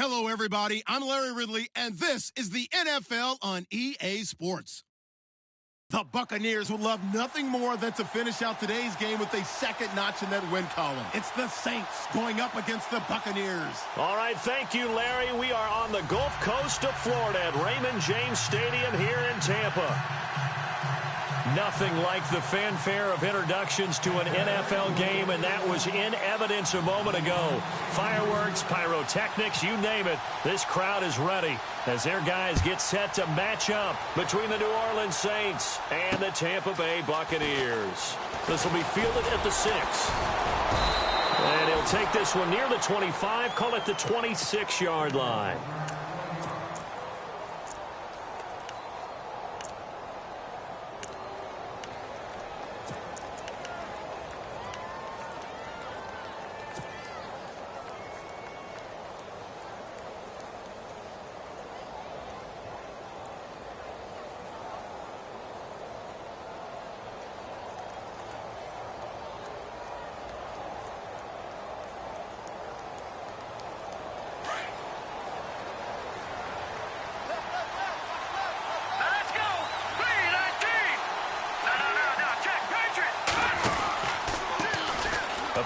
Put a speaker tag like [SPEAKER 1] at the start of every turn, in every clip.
[SPEAKER 1] Hello, everybody. I'm Larry Ridley, and this is the NFL on EA Sports. The Buccaneers would love nothing more than to finish out today's game with a second notch in that win column. It's the Saints going up against the Buccaneers.
[SPEAKER 2] All right, thank you, Larry. We are on the Gulf Coast of Florida at Raymond James Stadium here in Tampa. Nothing like the fanfare of introductions to an NFL game, and that was in evidence a moment ago. Fireworks, pyrotechnics, you name it. This crowd is ready as their guys get set to match up between the New Orleans Saints and the Tampa Bay Buccaneers. This will be fielded at the 6. And he'll take this one near the 25, call it the 26-yard line.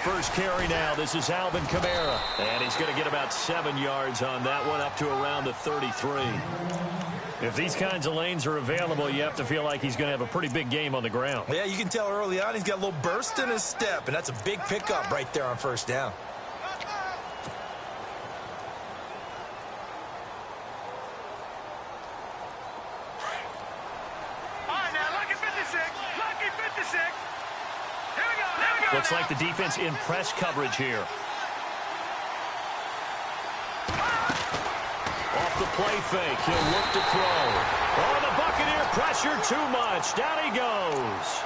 [SPEAKER 2] First carry now. This is Alvin Kamara. And he's going to get about 7 yards on that one, up to around the 33. If these kinds of lanes are available, you have to feel like he's going to have a pretty big game on the ground.
[SPEAKER 3] Yeah, you can tell early on he's got a little burst in his step, and that's a big pickup right there on first down.
[SPEAKER 2] Looks like the defense in press coverage here. Off the play fake. He'll look to throw. Oh, the Buccaneer pressure too much. Down he goes.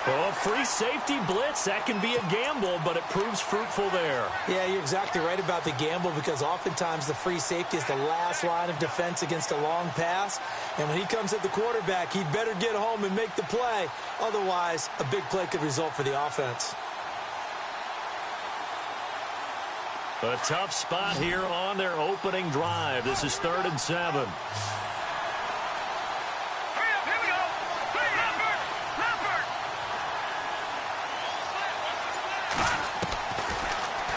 [SPEAKER 2] Oh, free safety blitz. That can be a gamble, but it proves fruitful there.
[SPEAKER 4] Yeah, you're exactly right about the gamble because oftentimes the free safety is the last line of defense against a long pass. And when he comes at the quarterback, he'd better get home and make the play. Otherwise, a big play could result for the offense.
[SPEAKER 2] A tough spot here on their opening drive. This is 3rd and 7.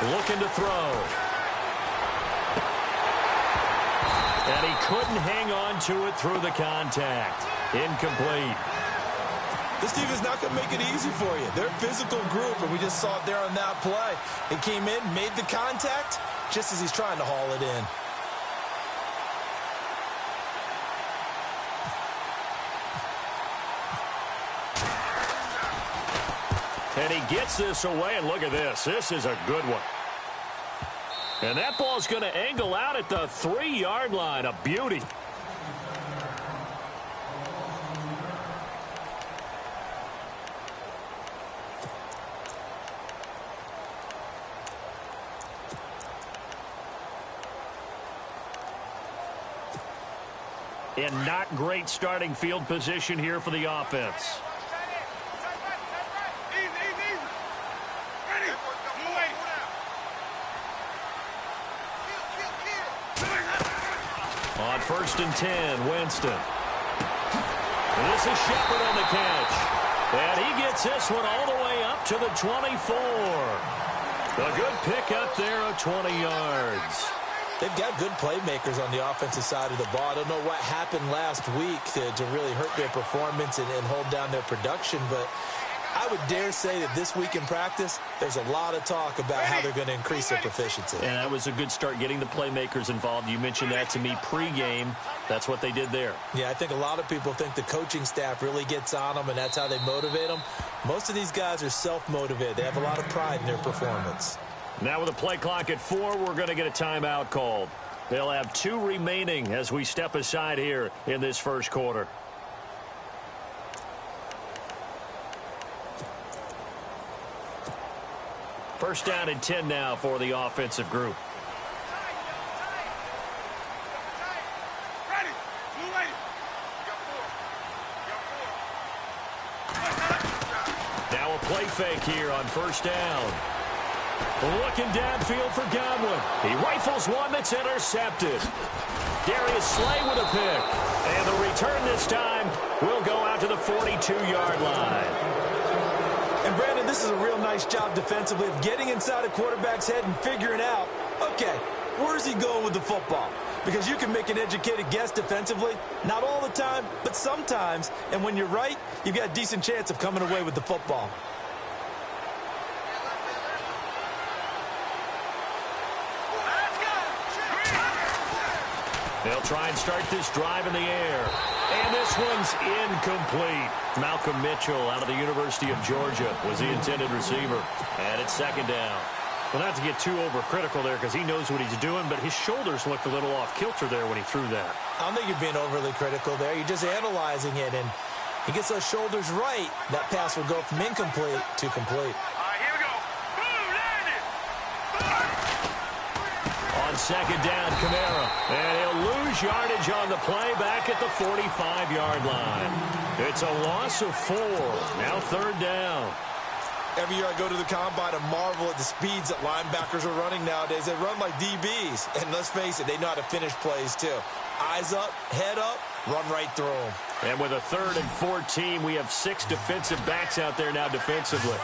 [SPEAKER 2] Looking to throw. And he couldn't hang on to it through the contact. Incomplete.
[SPEAKER 3] This team is not going to make it easy for you. They're a physical group, and we just saw it there on that play. He came in, made the contact, just as he's trying to haul it in.
[SPEAKER 2] And he gets this away, and look at this. This is a good one. And that ball's going to angle out at the 3-yard line. A beauty. And not great starting field position here for the offense. On 1st and 10, Winston. This is Shepard on the catch. And he gets this one all the way up to the 24. A good pickup there of 20 yards.
[SPEAKER 4] They've got good playmakers on the offensive side of the ball. I don't know what happened last week to really hurt their performance and hold down their production, but I would dare say that this week in practice, there's a lot of talk about how they're going to increase their proficiency.
[SPEAKER 2] And that was a good start, getting the playmakers involved. You mentioned that to me pregame. That's what they did there.
[SPEAKER 4] Yeah, I think a lot of people think the coaching staff really gets on them, and that's how they motivate them. Most of these guys are self-motivated. They have a lot of pride in their performance.
[SPEAKER 2] Now with a play clock at 4, we're going to get a timeout called. They'll have 2 remaining as we step aside here in this first quarter. First down and 10 now for the offensive group. Now a play fake here on first down. Looking downfield for Godwin. He rifles one that's intercepted. Darius Slay with a pick. And the return this time will go out to the 42-yard line.
[SPEAKER 4] And, Brandon, this is a real nice job defensively of getting inside a quarterback's head and figuring out, okay, where's he going with the football? Because you can make an educated guess defensively. Not all the time, but sometimes. And when you're right, you've got a decent chance of coming away with the football.
[SPEAKER 2] They'll try and start this drive in the air. And this one's incomplete. Malcolm Mitchell out of the University of Georgia was the intended receiver. And it's second down. Well, not to get too overcritical there because he knows what he's doing, but his shoulders looked a little off kilter there when he threw that.
[SPEAKER 4] I don't think you're being overly critical there. You're just analyzing it, and he gets those shoulders right. That pass will go from incomplete to complete.
[SPEAKER 5] Here we go. Boom, landed.
[SPEAKER 2] On second down, Kamara. And he'll lose yardage on the play back at the 45-yard line. It's a loss of 4. Now third down.
[SPEAKER 3] Every year I go to the combine and marvel at the speeds that linebackers are running nowadays. They run like DBs. And let's face it, they know how to finish plays too. Eyes up, head up, run right through them.
[SPEAKER 2] And with a 3rd and 14, we have 6 defensive backs out there now defensively.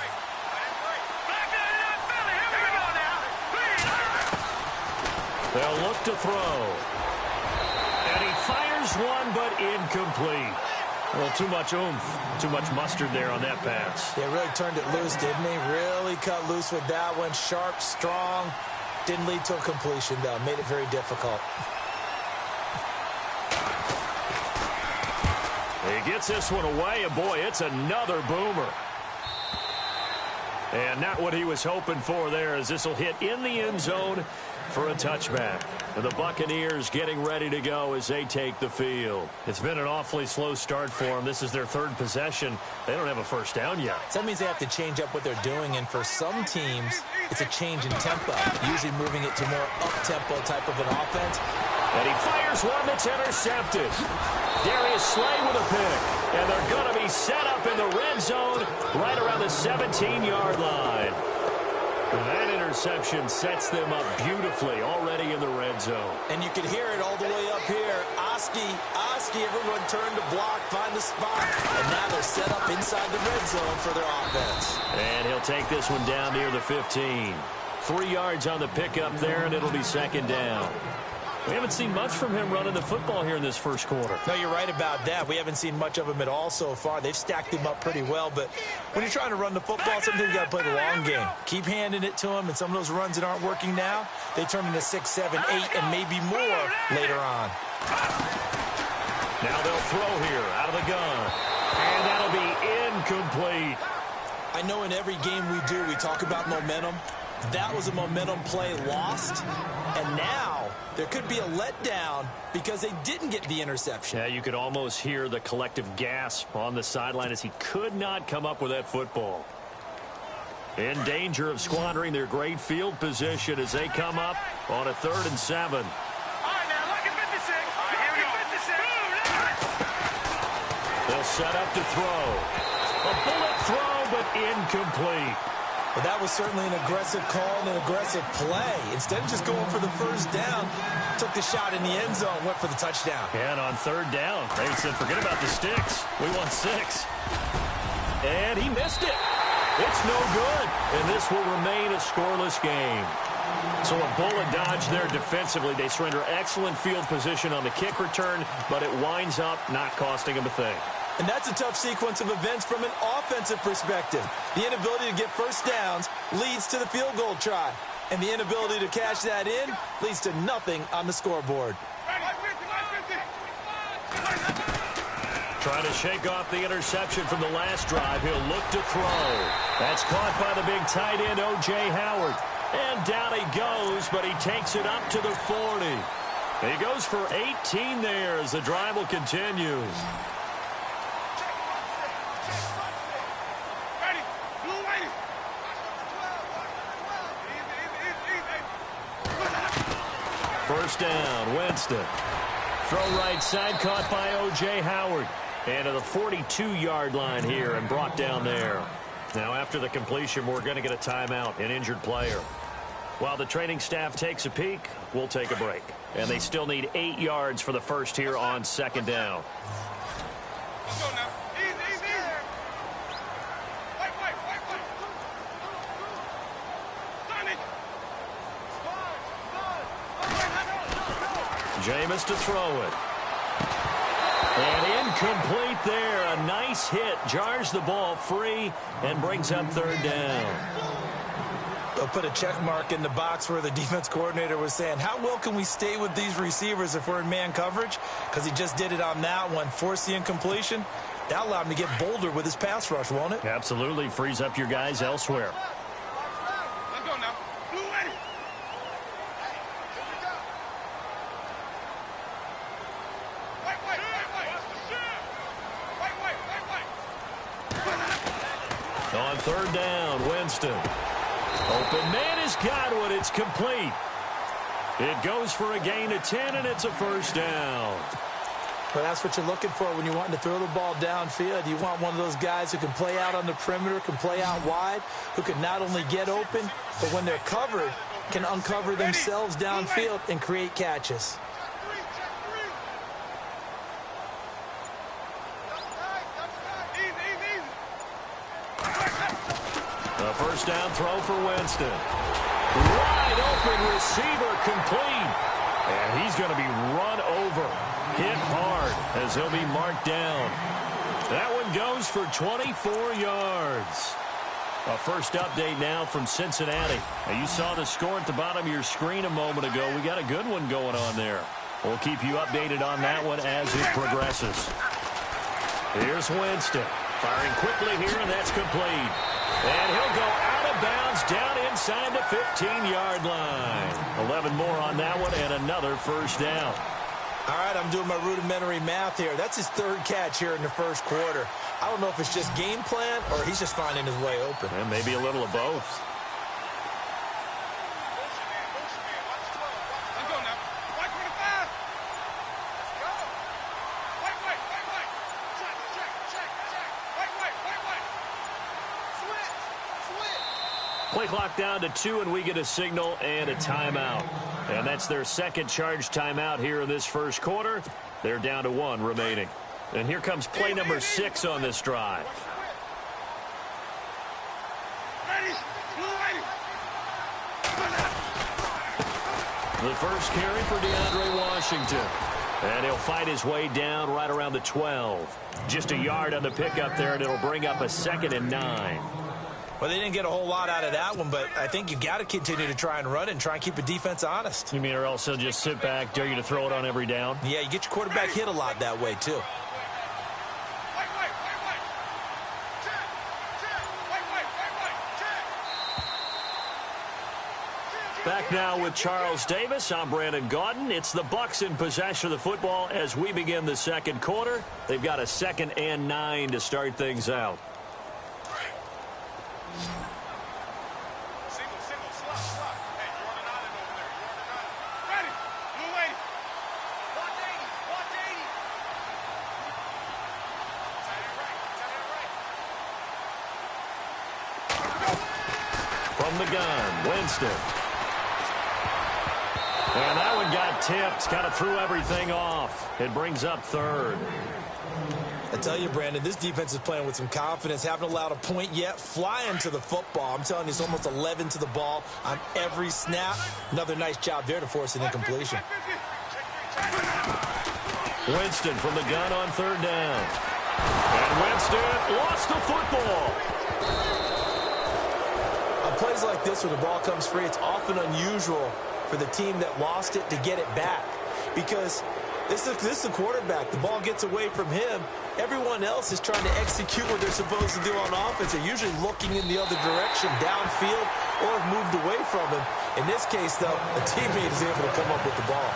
[SPEAKER 2] They'll look to throw. And he fires one, but incomplete. Well, too much oomph, too much mustard there on that pass.
[SPEAKER 4] Yeah, really turned it loose, didn't he? Really cut loose with that one. Sharp, strong. Didn't lead to a completion, though. Made it very difficult.
[SPEAKER 2] He gets this one away, and boy, it's another boomer. And not what he was hoping for there, as this will hit in the end zone for a touchback. And the Buccaneers getting ready to go as they take the field. It's been an awfully slow start for them. This is their 3rd possession. They don't have a first down yet.
[SPEAKER 4] So that means they have to change up what they're doing, and for some teams, it's a change in tempo, usually moving it to more up-tempo type of an offense.
[SPEAKER 2] And he fires one that's intercepted. Darius Slay with a pick. And they're going to be set up in the red zone right around the 17-yard line. That interception sets them up beautifully already in the red zone.
[SPEAKER 4] And you can hear it all the way up here. Oski, everyone turned to block, find the spot. And now they're set up inside the red zone for their offense.
[SPEAKER 2] And he'll take this one down near the 15. 3 yards on the pickup there, and it'll be second down. We haven't seen much from him running the football here in this first quarter.
[SPEAKER 4] No, you're right about that. We haven't seen much of him at all so far. They've stacked him up pretty well, but when you're trying to run the football, sometimes you got to play the long game. Keep handing it to him, and some of those runs that aren't working now, they turn into 6, 7, 8, and maybe more later on.
[SPEAKER 2] Now they'll throw here out of the gun, and that'll be incomplete.
[SPEAKER 4] I know in every game we do, we talk about momentum. That was a momentum play lost, and now there could be a letdown because they didn't get the interception.
[SPEAKER 2] Yeah, you could almost hear the collective gasp on the sideline as he could not come up with that football. In danger of squandering their great field position as they come up on a 3rd and 7.
[SPEAKER 5] All right, now, look at 56. All right, here we go.
[SPEAKER 2] They'll set up to throw. A bullet throw, but incomplete.
[SPEAKER 4] Well, that was certainly an aggressive call and an aggressive play. Instead of just going for the first down, took the shot in the end zone, went for the touchdown.
[SPEAKER 2] And on 3rd down, they said, forget about the sticks. We want 6. And he missed it. It's no good. And this will remain a scoreless game. So a bullet dodge there defensively. They surrender excellent field position on the kick return, but it winds up not costing them a thing.
[SPEAKER 4] And that's a tough sequence of events from an offensive perspective. The inability to get first downs leads to the field goal try. And the inability to cash that in leads to nothing on the scoreboard.
[SPEAKER 2] Trying to shake off the interception from the last drive. He'll look to throw. That's caught by the big tight end, O.J. Howard. And down he goes, but he takes it up to the 40. He goes for 18 there as the drive will continue. First down, Winston. Throw right side, caught by O.J. Howard. And to the 42-yard line here and brought down there. Now after the completion, we're going to get a timeout, an injured player. While the training staff takes a peek, we'll take a break. And they still need 8 yards for the first here on second down.
[SPEAKER 5] Let's go now. Easy, easy. Wait.
[SPEAKER 2] Jameis to throw it. And incomplete there. A nice hit. Jars the ball free and brings up third down.
[SPEAKER 4] They'll put a check mark in the box where the defense coordinator was saying, how well can we stay with these receivers if we're in man coverage? Because he just did it on that one. Forced the incompletion. That allowed him to get bolder with his pass rush, won't it?
[SPEAKER 2] Absolutely. Frees up your guys elsewhere.
[SPEAKER 5] Let's go now. Blue ready. Wait.
[SPEAKER 2] On third down, Winston. Open man has got one. It's complete. It goes for a gain of 10, and it's a first down.
[SPEAKER 4] Well, that's what you're looking for when you're wanting to throw the ball downfield. You want one of those guys who can play out on the perimeter, can play out wide, who can not only get open, but when they're covered, can uncover themselves downfield and create catches.
[SPEAKER 2] A first down throw for Winston. Wide open receiver complete. And he's going to be run over. Hit hard as he'll be marked down. That one goes for 24 yards. A first update now from Cincinnati. Now, you saw the score at the bottom of your screen a moment ago. We got a good one going on there. We'll keep you updated on that one as it progresses. Here's Winston. Firing quickly here, and that's complete. And he'll go out of bounds down inside the 15-yard line. 11 more on that one and another first down.
[SPEAKER 4] All right, I'm doing my rudimentary math here. That's his third catch here in the first quarter. I don't know if it's just game plan or he's just finding his way open.
[SPEAKER 2] And maybe a little of both.
[SPEAKER 5] Let's go now. 125. Let's go. Wait. Check. Wait. Switch.
[SPEAKER 2] Play clock down to 2, and we get a signal and a timeout. And that's their second charge timeout here in this first quarter. They're down to 1 remaining. And here comes play number 6 on this drive.
[SPEAKER 5] Ready.
[SPEAKER 2] The first carry for DeAndre Washington. And he'll fight his way down right around the 12. Just a yard on the pickup there, and it'll bring up a 2nd and 9.
[SPEAKER 4] Well, they didn't get a whole lot out of that one, but I think you got to continue to try and run and try and keep the defense honest.
[SPEAKER 2] You mean or else he'll just sit back, dare you to throw it on every down?
[SPEAKER 4] Yeah, you get your quarterback hit a lot that way, too.
[SPEAKER 5] Wait. Check.
[SPEAKER 2] Back now with Charles Davis. I'm Brandon Gaudin. It's the Bucs in possession of the football as we begin the second quarter. They've got a 2nd and 9 to start things out.
[SPEAKER 5] Single, slot. Hey, you're on an island over there. Ready. Blue lady. 180. Tell
[SPEAKER 2] From the gun, Winston. And that one got tipped. Kind of threw everything off. It brings up 3rd.
[SPEAKER 4] I tell you, Brandon, this defense is playing with some confidence. Haven't allowed a point yet. Flying to the football. I'm telling you, it's almost 11 to the ball on every snap. Another nice job there to force an incompletion.
[SPEAKER 2] Winston from the gun on 3rd down. And Winston lost the football.
[SPEAKER 4] On plays like this where the ball comes free, it's often unusual for the team that lost it to get it back. Because this is the quarterback. The ball gets away from him. Everyone else is trying to execute what they're supposed to do on offense. They're usually looking in the other direction, downfield, or have moved away from him. In this case, though, a teammate is able to come up with the ball.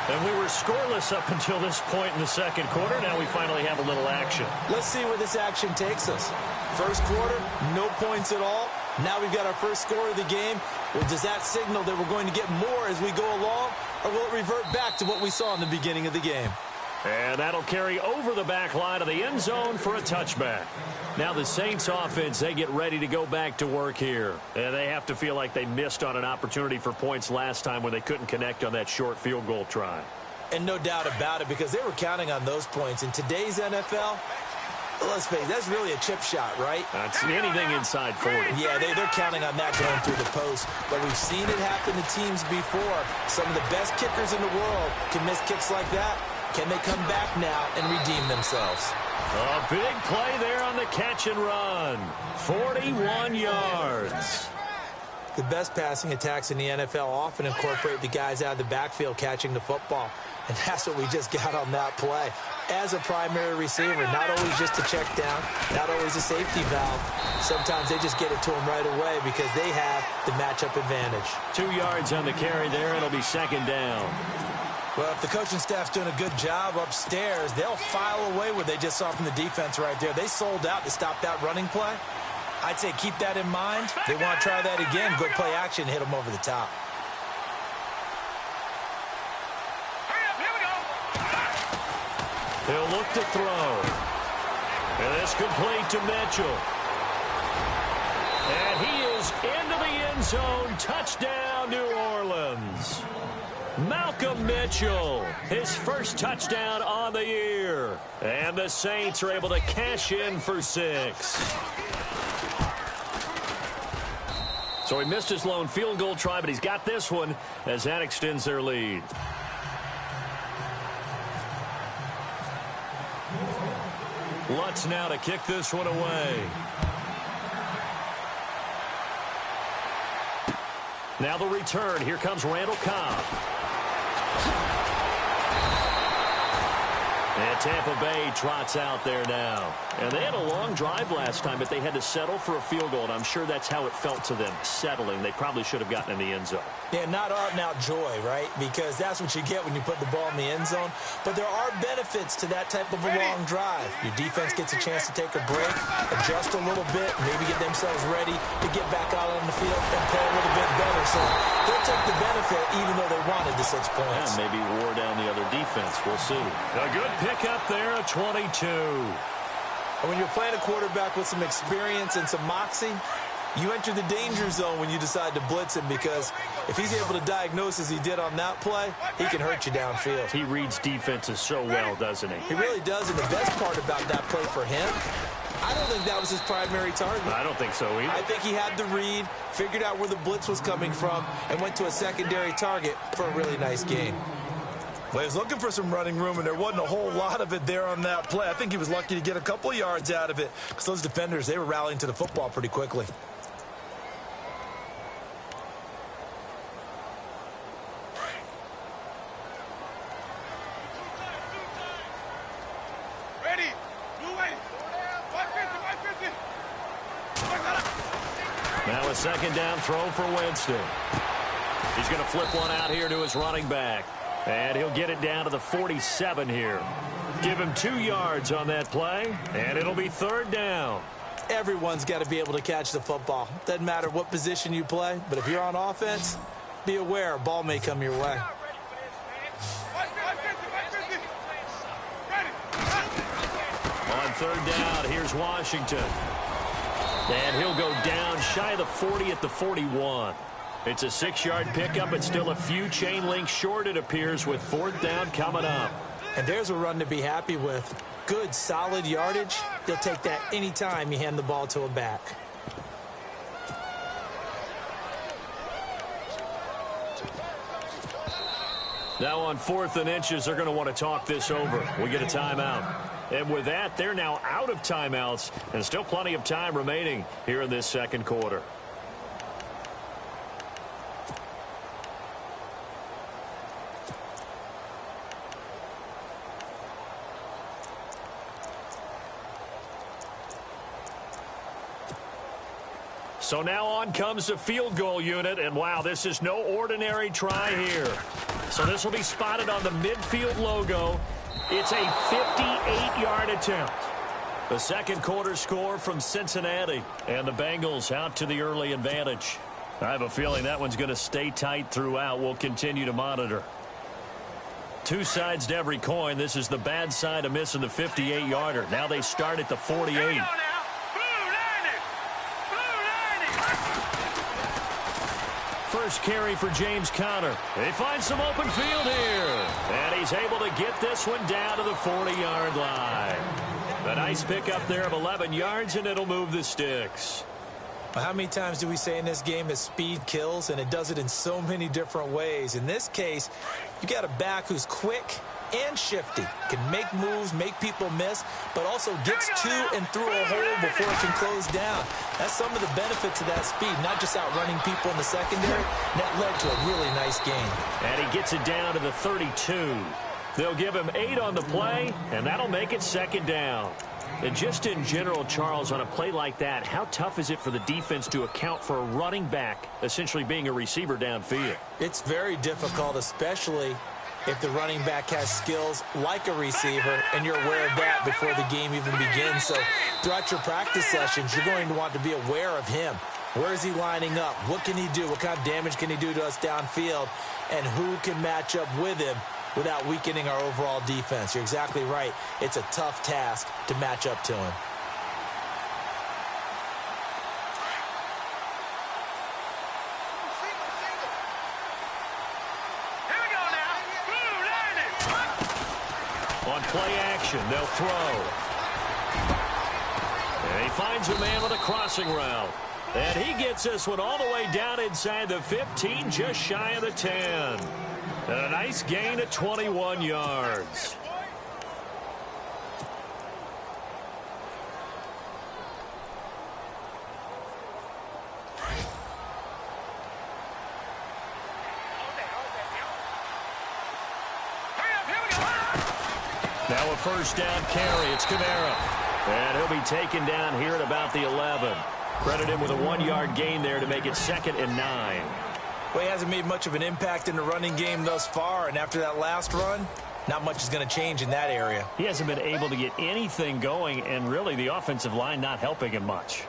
[SPEAKER 2] And we were scoreless up until this point in the second quarter. Now we finally have a little action.
[SPEAKER 4] Let's see where this action takes us. First quarter, no points at all. Now we've got our first score of the game. Well, does that signal that we're going to get more as we go along, or will it revert back to what we saw in the beginning of the game?
[SPEAKER 2] And that'll carry over the back line of the end zone for a touchback. Now the Saints offense, they get ready to go back to work here. And they have to feel like they missed on an opportunity for points last time when they couldn't connect on that short field goal try.
[SPEAKER 4] And no doubt about it, because they were counting on those points. In today's NFL, let's face it, that's really a chip shot, right?
[SPEAKER 2] That's anything inside 40.
[SPEAKER 4] Yeah, they're counting on that going through the post. But we've seen it happen to teams before. Some of the best kickers in the world can miss kicks like that. Can they come back now and redeem themselves?
[SPEAKER 2] A big play there on the catch and run. 41 yards.
[SPEAKER 4] The best passing attacks in the NFL often incorporate the guys out of the backfield catching the football. And that's what we just got on that play. As a primary receiver, not always just a check down, not always a safety valve. Sometimes they just get it to them right away because they have the matchup advantage.
[SPEAKER 2] 2 yards on the carry there. It'll be second down.
[SPEAKER 4] Well, if the coaching staff's doing a good job upstairs, they'll file away what they just saw from the defense right there. They sold out to stop that running play. I'd say keep that in mind. They want to try that again. Good play action, hit them over the top.
[SPEAKER 2] He'll look to throw. And it's complete to Mitchell. And he is into the end zone. Touchdown, New Orleans. Malcolm Mitchell, his first touchdown on the year. And the Saints are able to cash in for 6. So he missed his lone field goal try, but he's got this one as that extends their lead. Lutz now to kick this one away. Now the return. Here comes Randall Cobb. And Tampa Bay trots out there now. And they had a long drive last time, but they had to settle for a field goal, and I'm sure that's how it felt to them, settling. They probably should have gotten in the end zone.
[SPEAKER 4] Yeah, not out-and-out joy, right? Because that's what you get when you put the ball in the end zone. But there are benefits to that type of a long drive. Your defense gets a chance to take a break, adjust a little bit, maybe get themselves ready to get back out on the field and play a little bit better. So they'll take the benefit even though they wanted the 6 points.
[SPEAKER 2] Yeah, maybe wore down the other defense. We'll see. A good pick up there, a 22.
[SPEAKER 4] And when you're playing a quarterback with some experience and some moxie, you enter the danger zone when you decide to blitz him, because if he's able to diagnose as he did on that play, he can hurt you downfield.
[SPEAKER 2] He reads defenses so well, doesn't he?
[SPEAKER 4] He really does, and the best part about that play for him, I don't think that was his primary target.
[SPEAKER 2] I don't think so either.
[SPEAKER 4] I think he had the read, figured out where the blitz was coming from, and went to a secondary target for a really nice gain.
[SPEAKER 3] Well, he was looking for some running room, and there wasn't a whole lot of it there on that play. I think he was lucky to get a couple of yards out of it, because those defenders, they were rallying to the football pretty quickly.
[SPEAKER 5] Ready. Move it. 150.
[SPEAKER 2] Now a second down throw for Winston. He's going to flip one out here to his running back. And he'll get it down to the 47 here. Give him 2 yards on that play, and it'll be third down.
[SPEAKER 4] Everyone's got to be able to catch the football. Doesn't matter what position you play, but if you're on offense, be aware a ball may come your way.
[SPEAKER 2] On third down, here's Washington. And he'll go down shy of the 40 at the 41. It's a 6-yard pickup, but still a few chain links short, it appears, with fourth down coming up.
[SPEAKER 4] And there's a run to be happy with. Good, solid yardage. You'll take that anytime you hand the ball to a back.
[SPEAKER 2] Now on 4th and inches, they're going to want to talk this over. We get a timeout. And with that, they're now out of timeouts, and still plenty of time remaining here in this second quarter. So now on comes the field goal unit, and wow, this is no ordinary try here. So this will be spotted on the midfield logo. It's a 58-yard attempt. The second quarter score from Cincinnati, and the Bengals out to the early advantage. I have a feeling that one's going to stay tight throughout. We'll continue to monitor. two sides to every coin. This is the bad side of missing the 58-yarder. Now they start at the 48. First carry for James Conner. They find some open field here. And he's able to get this one down to the 40-yard line. A nice pickup there of 11 yards, and it'll move the sticks.
[SPEAKER 4] Well, how many times do we say in this game that speed kills, and it does it in so many different ways? In this case, you got a back who's quick and shifty, can make moves, make people miss, but also gets to and through a hole before it can close down. That's some of the benefits of that speed, not just outrunning people in the secondary. That led to a really nice gain.
[SPEAKER 2] And he gets it down to the 32. They'll give him 8 on the play, and that'll make it second down. And just in general, Charles, on a play like that, how tough is it for the defense to account for a running back essentially being a receiver downfield?
[SPEAKER 4] It's very difficult, especially if the running back has skills like a receiver, and you're aware of that before the game even begins. So throughout your practice sessions, you're going to want to be aware of him. Where is he lining up? What can he do? What kind of damage can he do to us downfield? And who can match up with him without weakening our overall defense? You're exactly right. It's a tough task to match up to him.
[SPEAKER 2] On play action, they'll throw. And he finds a man with a crossing route. And he gets this one all the way down inside the 15, just shy of the 10. And a nice gain of 21 yards. Now a first down carry. It's Kamara. And he'll be taken down here at about the 11. Credit him with a 1-yard gain there to make it 2nd and 9.
[SPEAKER 4] Well, he hasn't made much of an impact in the running game thus far, and after that last run, not much is going to change in that area.
[SPEAKER 2] He hasn't been able to get anything going, and really the offensive line not helping him much.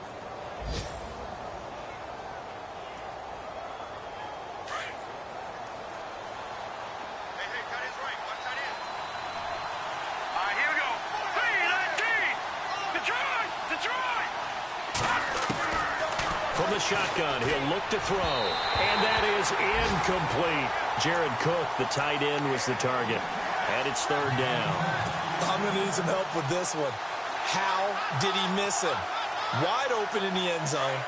[SPEAKER 2] From the shotgun, he'll look to throw. And that is incomplete. Jared Cook, the tight end, was the target. And it's 3rd down.
[SPEAKER 4] I'm going to need some help with this one. How did he miss him? Wide open in the end zone.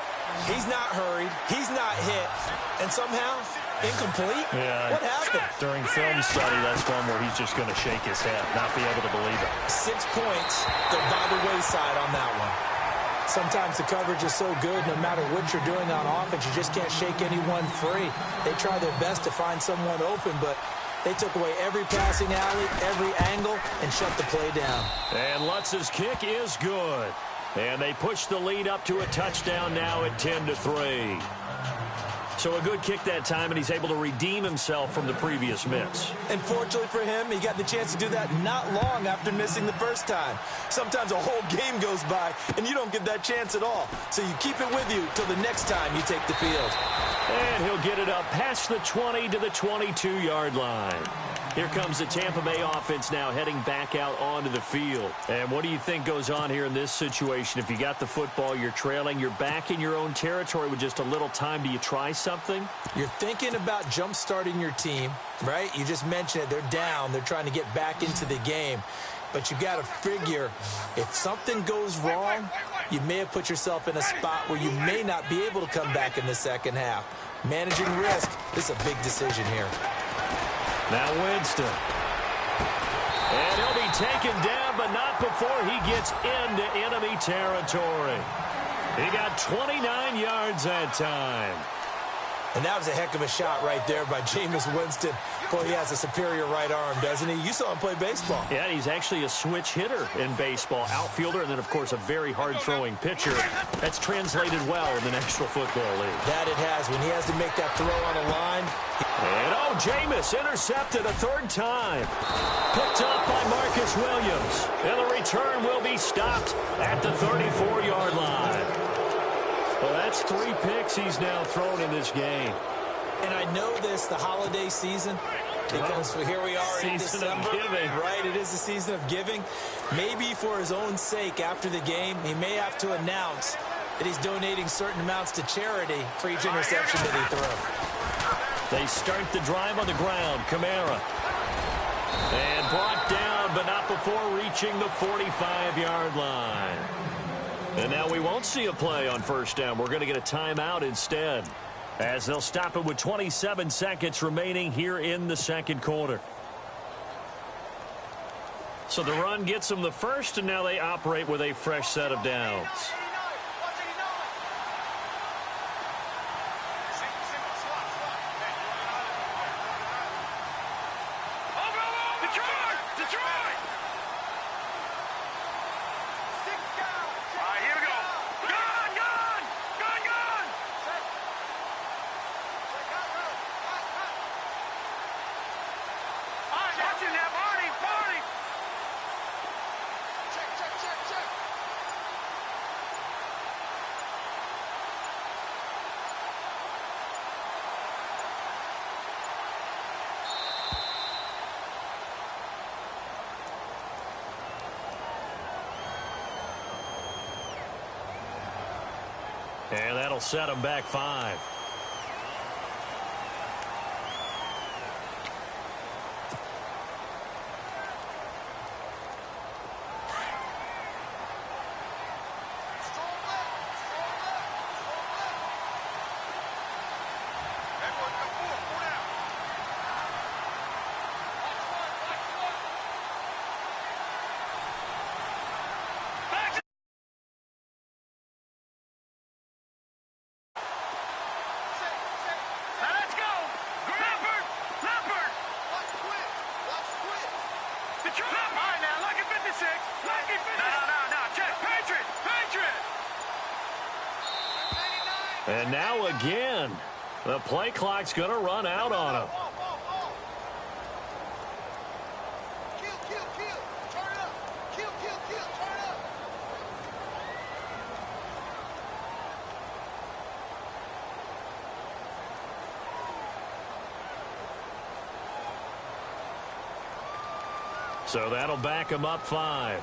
[SPEAKER 4] He's not hurried. He's not hit. And somehow, incomplete?
[SPEAKER 2] Yeah.
[SPEAKER 4] What happened?
[SPEAKER 2] During film study, that's one where he's just going to shake his head, not be able to believe it.
[SPEAKER 4] 6 points go by the wayside on that one. Sometimes the coverage is so good, no matter what you're doing on offense, you just can't shake anyone free. They try their best to find someone open, but they took away every passing alley, every angle, and shut the play down.
[SPEAKER 2] And Lutz's kick is good. And they push the lead up to a touchdown now at 10-3. So a good kick that time, and he's able to redeem himself from the previous miss.
[SPEAKER 4] And fortunately for him, he got the chance to do that not long after missing the first time. Sometimes a whole game goes by, and you don't get that chance at all. So you keep it with you till the next time you take the field.
[SPEAKER 2] And he'll get it up past the 20 to the 22-yard line. Here comes the Tampa Bay offense now heading back out onto the field. And what do you think goes on here in this situation? If you got the football, you're trailing, you're back in your own territory with just a little time. Do you try something?
[SPEAKER 4] You're thinking about jump-starting your team, right? You just mentioned it. They're down. They're trying to get back into the game. But you got to figure if something goes wrong, you may have put yourself in a spot where you may not be able to come back in the second half. Managing risk is a big decision here.
[SPEAKER 2] Now Winston. And he'll be taken down, but not before he gets into enemy territory. He got 29 yards that time.
[SPEAKER 4] And that was a heck of a shot right there by Jameis Winston. Boy, he has a superior right arm, doesn't he? You saw him play baseball.
[SPEAKER 2] Yeah, he's actually a switch hitter in baseball. Outfielder, and then, of course, a very hard-throwing pitcher. That's translated well in the National Football League.
[SPEAKER 4] That it has. When he has to make that throw on a line.
[SPEAKER 2] And, Jameis intercepted a 3rd time. Picked up by Marcus Williams. And the return will be stopped at the 34-yard line. Well, that's 3 picks he's now thrown in this game.
[SPEAKER 4] And I know this, the holiday season, Because here we are in
[SPEAKER 2] Season of
[SPEAKER 4] December.
[SPEAKER 2] giving.
[SPEAKER 4] Right, it is the season of giving. Maybe for his own sake after the game, he may have to announce that he's donating certain amounts to charity for each interception that he throws.
[SPEAKER 2] They start the drive on the ground. Kamara. And brought down, but not before reaching the 45-yard line. And now we won't see a play on first down. We're going to get a timeout instead, as they'll stop it with 27 seconds remaining here in the second quarter. So the run gets them the first, and now they operate with a fresh set of downs. And that'll set them back 5. And now again, the play clock's going to run out on him. So that'll back him up 5.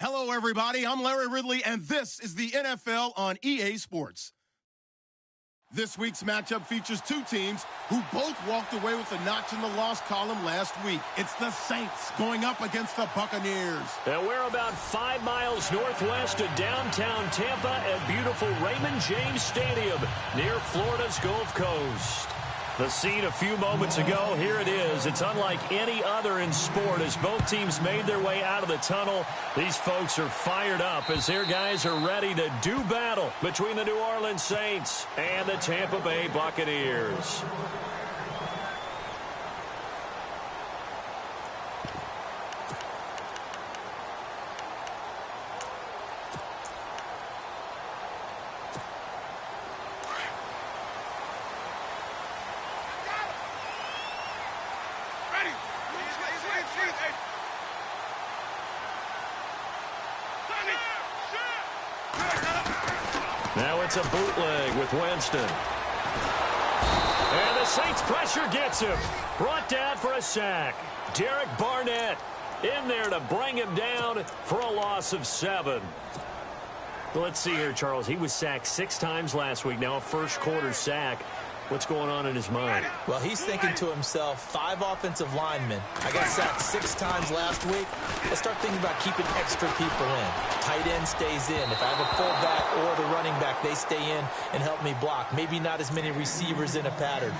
[SPEAKER 1] Hello, everybody. I'm Larry Ridley, and this is the NFL on EA Sports. This week's matchup features two teams who both walked away with a notch in the loss column last week. It's the Saints going up against the Buccaneers.
[SPEAKER 2] And we're about 5 miles northwest of downtown Tampa at beautiful Raymond James Stadium near Florida's Gulf Coast. The scene a few moments ago, here it is. It's unlike any other in sport as both teams made their way out of the tunnel. These folks are fired up as their guys are ready to do battle between the New Orleans Saints and the Tampa Bay Buccaneers. Now it's a bootleg with Winston. And the Saints pressure gets him. Brought down for a sack. Derek Barnett in there to bring him down for a loss of 7. Well, let's see here, Charles. He was sacked 6 times last week. Now a first quarter sack. What's going on in his mind?
[SPEAKER 4] Well, he's thinking to himself, 5 offensive linemen. I got sacked 6 times last week. Let's start thinking about keeping extra people in. Tight end stays in. If I have a fullback or the running back, they stay in and help me block. Maybe not as many receivers in a pattern.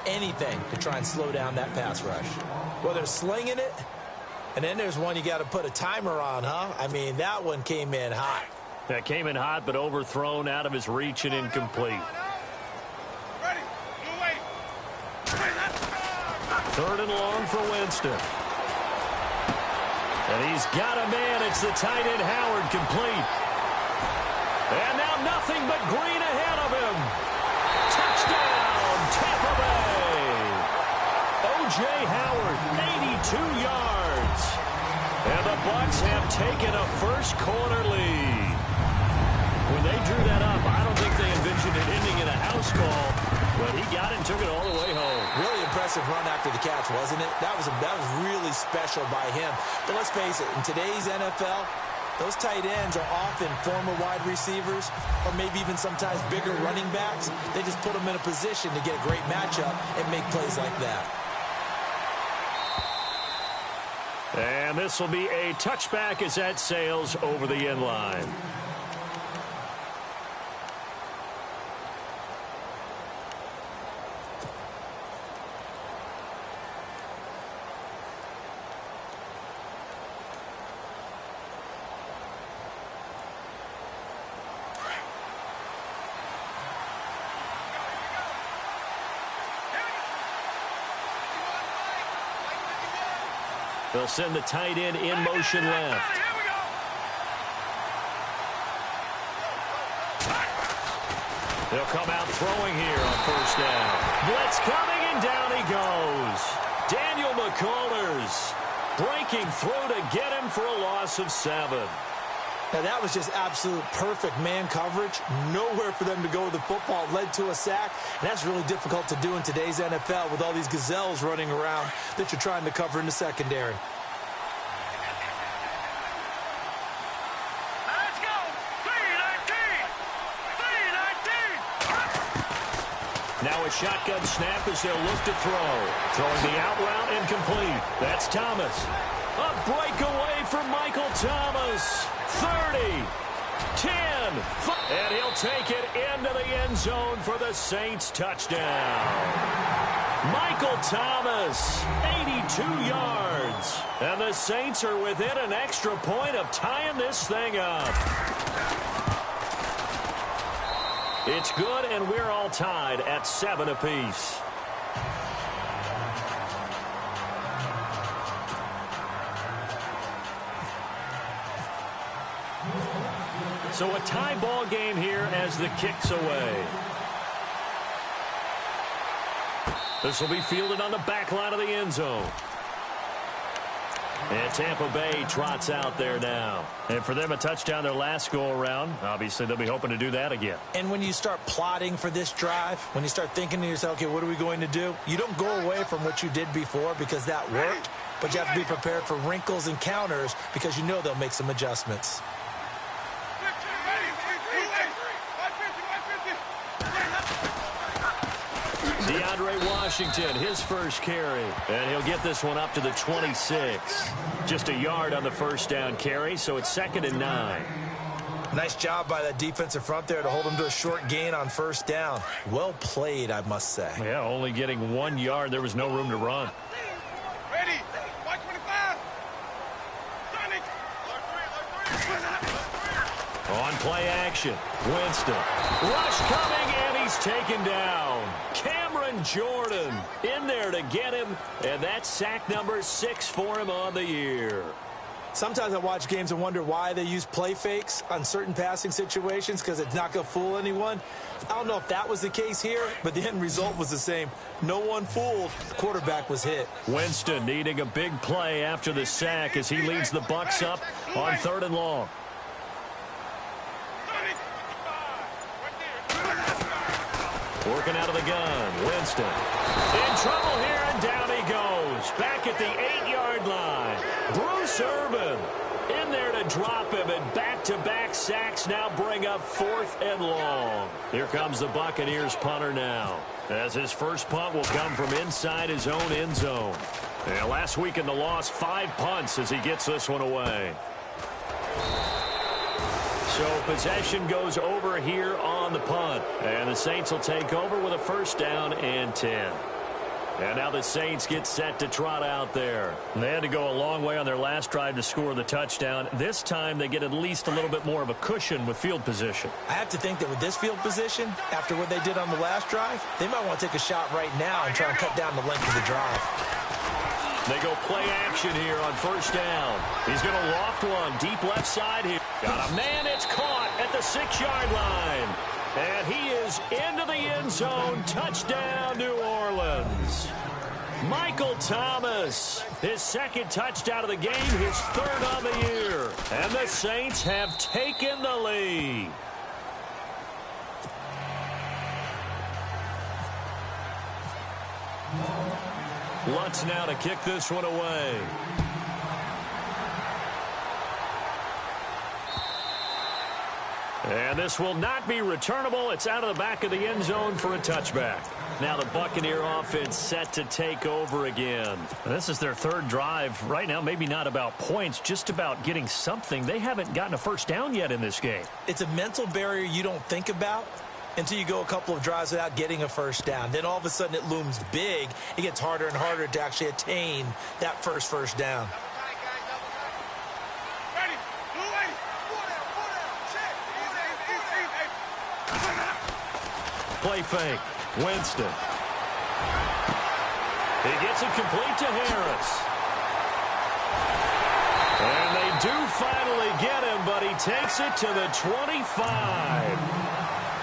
[SPEAKER 4] Anything to try and slow down that pass rush. Well, they're slinging it. And then there's one you got to put a timer on, huh? I mean, that one came in hot.
[SPEAKER 2] That came in hot, but overthrown, out of his reach and incomplete. 3rd and long for Winston. And he's got a man. It's the tight end Howard, complete. And now nothing but green ahead of him. Touchdown, Tampa Bay. O.J. Howard, 82 yards. And the Bucs have taken a first quarter lead. When they drew that up, I don't think they envisioned it ending in a house call, but he got it and took it all the way home.
[SPEAKER 4] Really impressive run after the catch, wasn't it? That was really special by him. But let's face it, in today's NFL, those tight ends are often former wide receivers or maybe even sometimes bigger running backs. They just put them in a position to get a great matchup and make plays like that.
[SPEAKER 2] And this will be a touchback as that sails over the end line. They'll send the tight end in motion left. They'll come out throwing here on first down. Blitz coming, and down he goes. Daniel McCullers breaking through to get him for a loss of 7.
[SPEAKER 4] Now, that was just absolute perfect man coverage. Nowhere for them to go with the football. Led to a sack. And that's really difficult to do in today's NFL with all these gazelles running around that you're trying to cover in the secondary.
[SPEAKER 5] Let's go! 3-19! 3-19!
[SPEAKER 2] Now a shotgun snap as they'll look to throw. Throwing the out route incomplete. That's Thomas. A breakaway for Michael Thomas. 30, 10, and he'll take it into the end zone for the Saints touchdown. Michael Thomas, 82 yards. And the Saints are within an extra point of tying this thing up. It's good, and we're all tied at 7 apiece. So a tie ball game here as the kick's away. This will be fielded on the back line of the end zone. And Tampa Bay trots out there now. And for them, a touchdown their last go-around. Obviously, they'll be hoping to do that again.
[SPEAKER 4] And when you start plotting for this drive, when you start thinking to yourself, okay, what are we going to do? You don't go away from what you did before because that worked. but you have to be prepared for wrinkles and counters because you know they'll make some adjustments.
[SPEAKER 2] DeAndre Washington, his first carry, and he'll get this one up to the 26. Just a yard on the first down carry, so it's 2nd and 9.
[SPEAKER 4] Nice job by that defensive front there to hold him to a short gain on first down. Well played, I must say.
[SPEAKER 2] Yeah, only getting 1 yard. There was no room to run.
[SPEAKER 5] Ready. 125.
[SPEAKER 2] On play action, Winston. Rush coming, and he's taken down. Cameron Jordan in there to get him, and that's sack number 6 for him on the year.
[SPEAKER 4] Sometimes I watch games and wonder why they use play fakes on certain passing situations because it's not going to fool anyone. I don't know if that was the case here, but the end result was the same. No one fooled. The quarterback was hit.
[SPEAKER 2] Winston needing a big play after the sack as he leads the Bucs up on 3rd and long. Working out of the gun, Winston. In trouble here, and down he goes. Back at the 8-yard line. Bruce Irvin in there to drop him, and back-to-back sacks now bring up 4th and long. Here comes the Buccaneers punter now, as his first punt will come from inside his own end zone. And last week in the loss, 5 punts as he gets this one away. So possession goes over here on the punt. And the Saints will take over with a 1st down and 10. And now the Saints get set to trot out there. They had to go a long way on their last drive to score the touchdown. This time they get at least a little bit more of a cushion with field position.
[SPEAKER 4] I have to think that with this field position, after what they did on the last drive, they might want to take a shot right now and try and cut down the length of the drive.
[SPEAKER 2] They go play action here on 1st down. He's going to loft one deep left side here. Got a man, it's caught at the 6-yard line. And he is into the end zone. Touchdown, New Orleans. Michael Thomas, his 2nd touchdown of the game, his 3rd on the year. And the Saints have taken the lead. Lutz now to kick this one away. And this will not be returnable. It's out of the back of the end zone for a touchback. Now the Buccaneer offense set to take over again. This is their 3rd drive. Right now, maybe not about points, just about getting something. They haven't gotten a 1st down yet in this game.
[SPEAKER 4] It's a mental barrier you don't think about until you go a couple of drives without getting a 1st down. Then all of a sudden it looms big. It gets harder and harder to actually attain that first down.
[SPEAKER 2] Play fake. Winston. He gets it complete to Harris. And they do finally get him, but he takes it to the 25.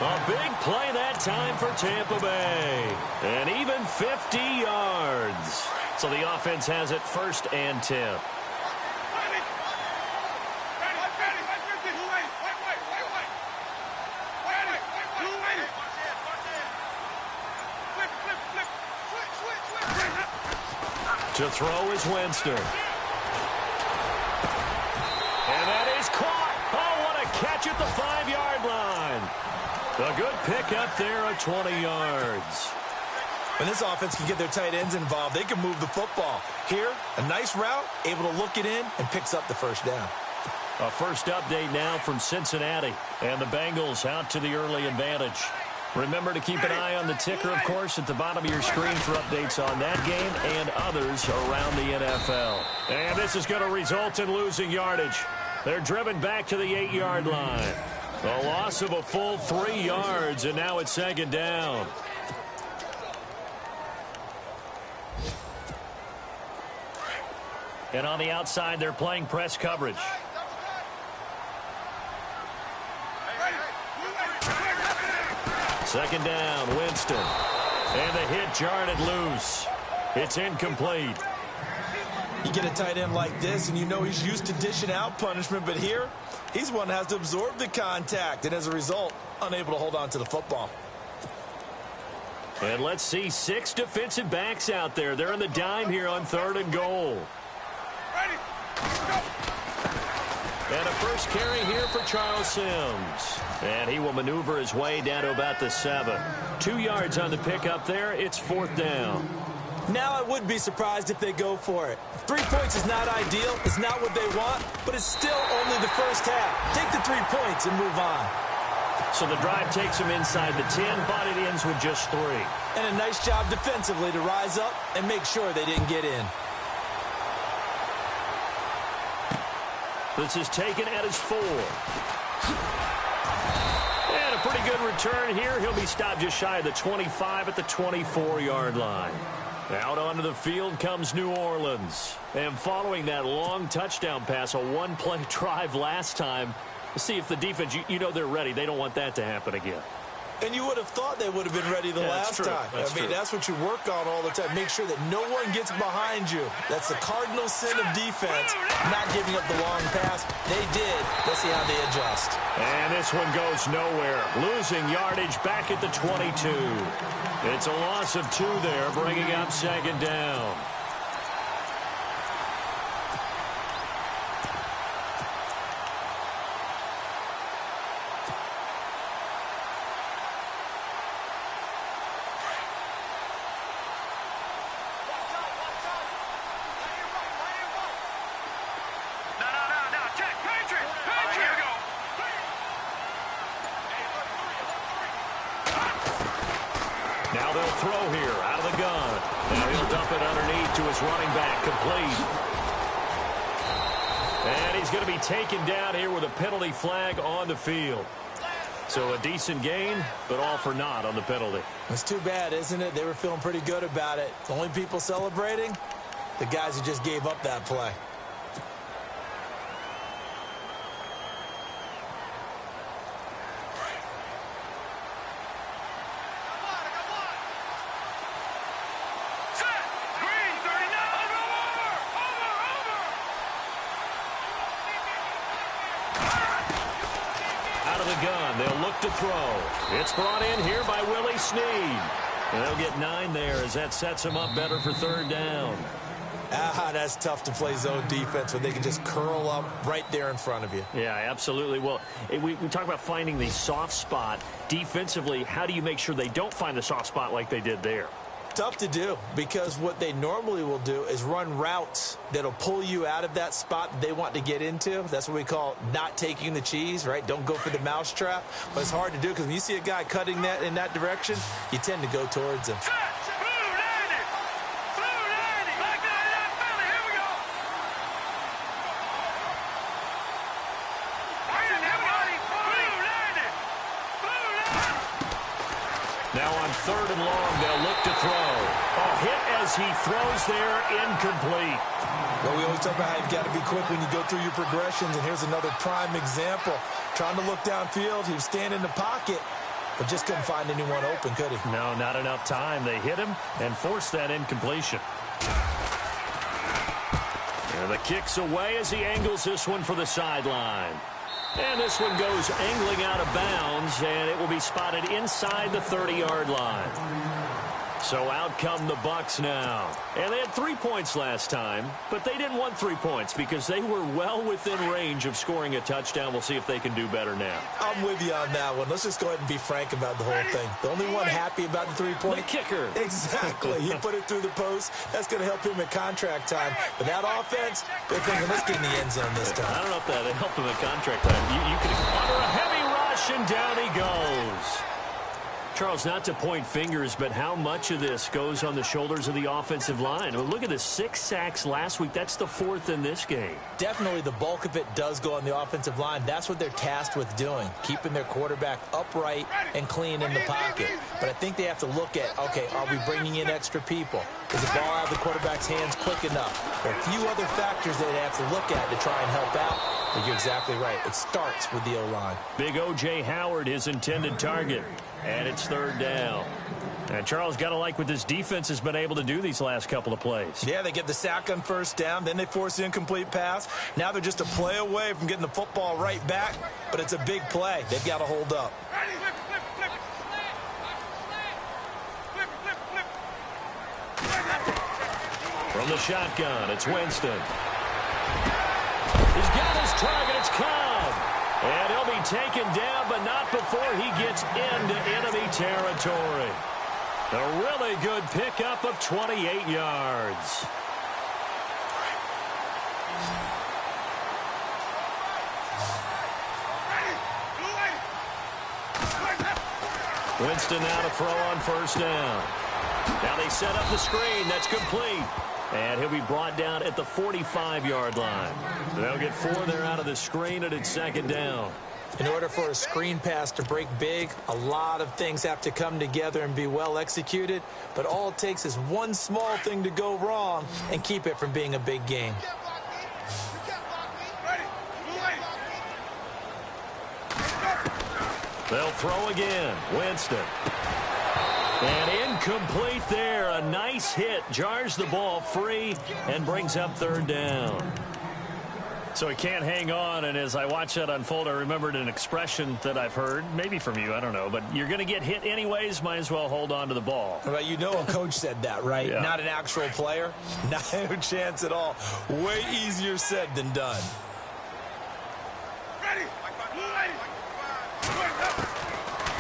[SPEAKER 2] A big play that time for Tampa Bay. And even 50 yards. So the offense has it 1st and 10. To throw is Winston. And that is caught. Oh, what a catch at the 5-yard line. A good pickup there at 20 yards.
[SPEAKER 4] When this offense can get their tight ends involved, they can move the football. Here, a nice route, able to look it in, and picks up the 1st down.
[SPEAKER 2] A first update now from Cincinnati. And the Bengals out to the early advantage. Remember to keep an eye on the ticker, of course, at the bottom of your screen for updates on that game and others around the NFL. And this is going to result in losing yardage. They're driven back to the 8-yard line. A loss of a full 3 yards, and now it's 2nd down. And on the outside, they're playing press coverage. Second down, Winston. And the hit jarred it loose. It's incomplete.
[SPEAKER 4] You get a tight end like this, and you know he's used to dishing out punishment, but here, he's one that has to absorb the contact, and as a result, unable to hold on to the football.
[SPEAKER 2] And let's see 6 defensive backs out there. They're in the dime here on 3rd and goal. And a first carry here for Charles Sims. And he will maneuver his way down to about the 7. 2 yards on the pickup there. It's 4th down.
[SPEAKER 4] Now I would be surprised if they go for it. 3 points is not ideal. It's not what they want, but it's still only the first half. Take the 3 points and move on.
[SPEAKER 2] So the drive takes him inside the 10, but it ends with just 3.
[SPEAKER 4] And a nice job defensively to rise up and make sure they didn't get in.
[SPEAKER 2] This is taken at his 4. And a pretty good return here. He'll be stopped just shy of the 25 at the 24-yard line. Out onto the field comes New Orleans. And following that long touchdown pass, a one-play drive last time, see if the defense, you know they're ready. They don't want that to happen again.
[SPEAKER 4] And you would have thought they would have been ready the last time. That's what you work on all the time. Make sure that no one gets behind you. That's the cardinal sin of defense, not giving up the long pass. They did. Let's see how they adjust.
[SPEAKER 2] And this one goes nowhere. Losing yardage back at the 22. It's a loss of 2 there, bringing up 2nd down. Now they'll throw here out of the gun. Now he'll dump it underneath to his running back, complete. And he's going to be taken down here with a penalty flag on the field. So a decent gain, but all for naught on the penalty.
[SPEAKER 4] It's too bad, isn't it? They were feeling pretty good about it. The only people celebrating, the guys who just gave up that play.
[SPEAKER 2] To throw. It's brought in here by Willie Snead. And they'll get 9 there as that sets him up better for 3rd down.
[SPEAKER 4] That's tough to play zone defense when they can just curl up right there in front of you.
[SPEAKER 2] Yeah, absolutely. Well, we talk about finding the soft spot. Defensively, how do you make sure they don't find the soft spot like they did there?
[SPEAKER 4] Tough to do, because what they normally will do is run routes that'll pull you out of that spot that they want to get into. That's what we call not taking the cheese, right? Don't go for the mousetrap. But it's hard to do because when you see a guy cutting that in that direction, you tend to go towards him.
[SPEAKER 2] Now on 3rd and long, they'll look to throw. A hit as he throws there, incomplete.
[SPEAKER 4] Well, we always talk about how you've got to be quick when you go through your progressions, and here's another prime example. Trying to look downfield, he was standing in the pocket, but just couldn't find anyone open, could he?
[SPEAKER 2] No, not enough time. They hit him and forced that incompletion. And the kick's away as he angles this one for the sideline. And this one goes angling out of bounds, and it will be spotted inside the 30-yard line. So out come the Bucs now. And they had 3 points last time, but they didn't want 3 points because they were well within range of scoring a touchdown. We'll see if they can do better now.
[SPEAKER 4] I'm with you on that one. Let's just go ahead and be frank about the whole thing. The only one happy about the 3-point.
[SPEAKER 2] The kicker.
[SPEAKER 4] Exactly. He put it through the post. That's going to help him at contract time. But that offense, they're thinking, let's get in the end zone this time.
[SPEAKER 2] I don't know if that helped him at contract time. You can under a heavy rush, and down he goes. Charles, not to point fingers, but how much of this goes on the shoulders of the offensive line? Well, look at the 6 sacks last week. That's the 4th in this game.
[SPEAKER 4] Definitely the bulk of it does go on the offensive line. That's what they're tasked with doing, keeping their quarterback upright and clean in the pocket. But I think they have to look at, okay, are we bringing in extra people? Is the ball out of the quarterback's hands quick enough? There are a few other factors that they have to look at to try and help out. But you're exactly right. It starts with the O-line.
[SPEAKER 2] Big O.J. Howard, his intended target. And it's 3rd down. And Charles, got to like what this defense has been able to do these last couple of plays.
[SPEAKER 4] Yeah, they get the sack on 1st down. Then they force the incomplete pass. Now they're just a play away from getting the football right back. But it's a big play. They've got to hold up.
[SPEAKER 2] From the shotgun, it's Winston. target. It's Cobb. And he'll be taken down, but not before he gets into enemy territory. A really good pickup of 28 yards. Winston now to throw on first down. Now they set up the screen. That's complete. And he'll be brought down at the 45-yard line. They'll get 4 there out of the screen, and it's second down.
[SPEAKER 4] In order for a screen pass to break big, a lot of things have to come together and be well executed. But all it takes is one small thing to go wrong and keep it from being a big game.
[SPEAKER 2] They'll throw again. Winston. And incomplete there. A nice hit. Jars the ball free and brings up third down. So he can't hang on, and as I watch that unfold, I remembered an expression that I've heard, maybe from you, I don't know, but you're going to get hit anyways, might as well hold on to the ball.
[SPEAKER 3] Well, you know a coach said that, right?
[SPEAKER 2] Yeah.
[SPEAKER 3] Not an actual player. No chance at all. Way easier said than done.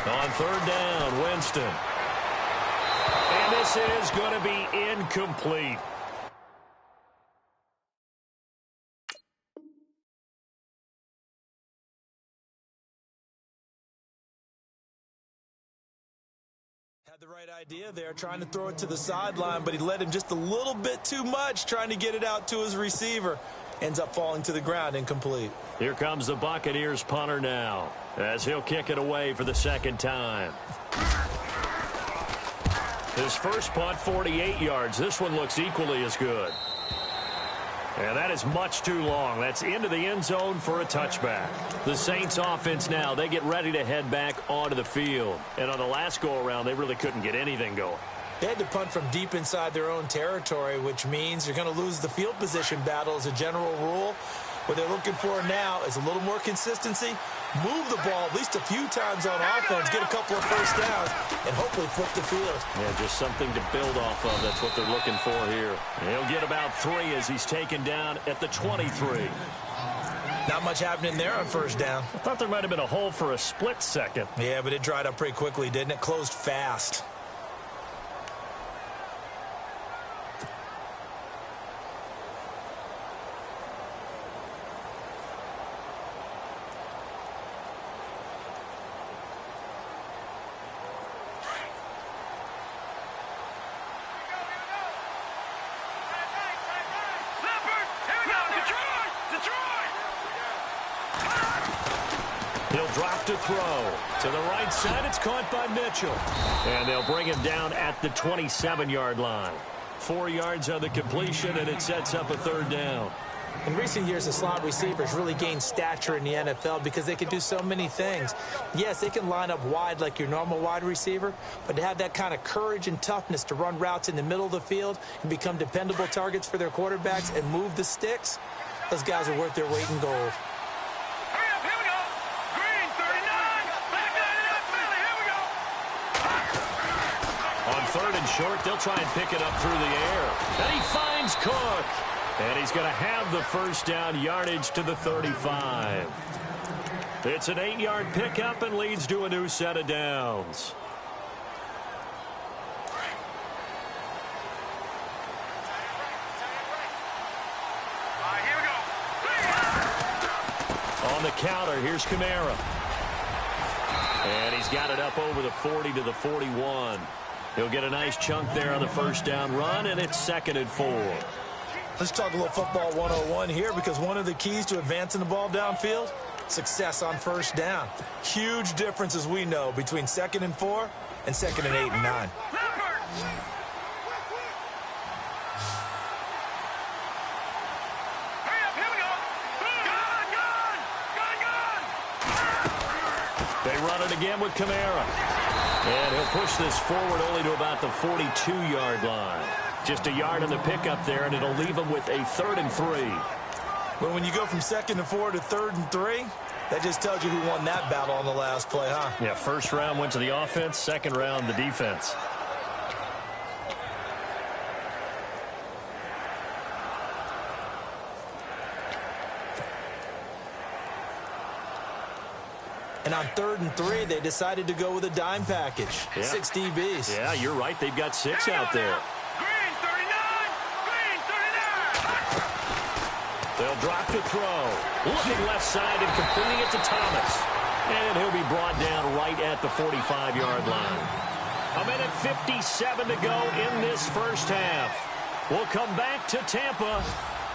[SPEAKER 2] On third down, Winston. And this is going to be incomplete.
[SPEAKER 3] Had the right idea there, trying to throw it to the sideline, but he led him just a little bit too much, trying to get it out to his receiver. Ends up falling to the ground, incomplete.
[SPEAKER 2] Here comes the Buccaneers punter now, as he'll kick it away for the second time. His first punt, 48 yards. This one looks equally as good. And that is much too long. That's into the end zone for a touchback. The Saints offense now, they get ready to head back onto the field. And on the last go-around, they really couldn't get anything going.
[SPEAKER 4] They had to punt from deep inside their own territory, which means you're going to lose the field position battle as a general rule. What they're looking for now is a little more consistency, move the ball at least a few times on offense, get a couple of first downs, and hopefully flip the field.
[SPEAKER 2] Yeah, just something to build off of. That's what they're looking for here. And he'll get about 3 as he's taken down at the 23.
[SPEAKER 3] Not much happening there on first down.
[SPEAKER 2] I thought there might have been a hole for a split second.
[SPEAKER 3] Yeah, but it dried up pretty quickly, didn't it? Closed fast.
[SPEAKER 2] Drop to throw. To the right side, it's caught by Mitchell. And they'll bring him down at the 27-yard line. 4 yards on the completion, and it sets up a third down.
[SPEAKER 4] In recent years, the slot receivers really gained stature in the NFL because they can do so many things. Yes, they can line up wide like your normal wide receiver, but to have that kind of courage and toughness to run routes in the middle of the field and become dependable targets for their quarterbacks and move the sticks, those guys are worth their weight in gold.
[SPEAKER 2] On third and short, they'll try and pick it up through the air. And he finds Cook. And he's going to have the first down, yardage to the 35. It's an 8-yard pickup and leads to a new set of downs. On the counter, here's Kamara. And he's got it up over the 40 to the 41. He'll get a nice chunk there on the first down run, and it's 2nd and 4.
[SPEAKER 3] Let's talk a little football 101 here, because one of the keys to advancing the ball downfield, success on first down. Huge difference, as we know, between 2nd and 4 and 2nd and 8 and 9.
[SPEAKER 2] They run it again with Kamara. And he'll push this forward only to about the 42-yard line. Just a yard on the pickup there, and it'll leave him with a 3rd and 3.
[SPEAKER 3] Well, when you go from 2nd and 4 to 3rd and 3, that just tells you who won that battle on the last play, huh?
[SPEAKER 2] Yeah, first round went to the offense, second round the defense.
[SPEAKER 4] And on 3rd and 3, they decided to go with a dime package.
[SPEAKER 2] Yeah.
[SPEAKER 4] 6 DBs.
[SPEAKER 2] Yeah, you're right. They've got 6 out there.
[SPEAKER 5] Green 39! Green 39!
[SPEAKER 2] They'll drop the throw. Looking left side and completing it to Thomas. And he'll be brought down right at the 45-yard line. 1:57 to go in this first half. We'll come back to Tampa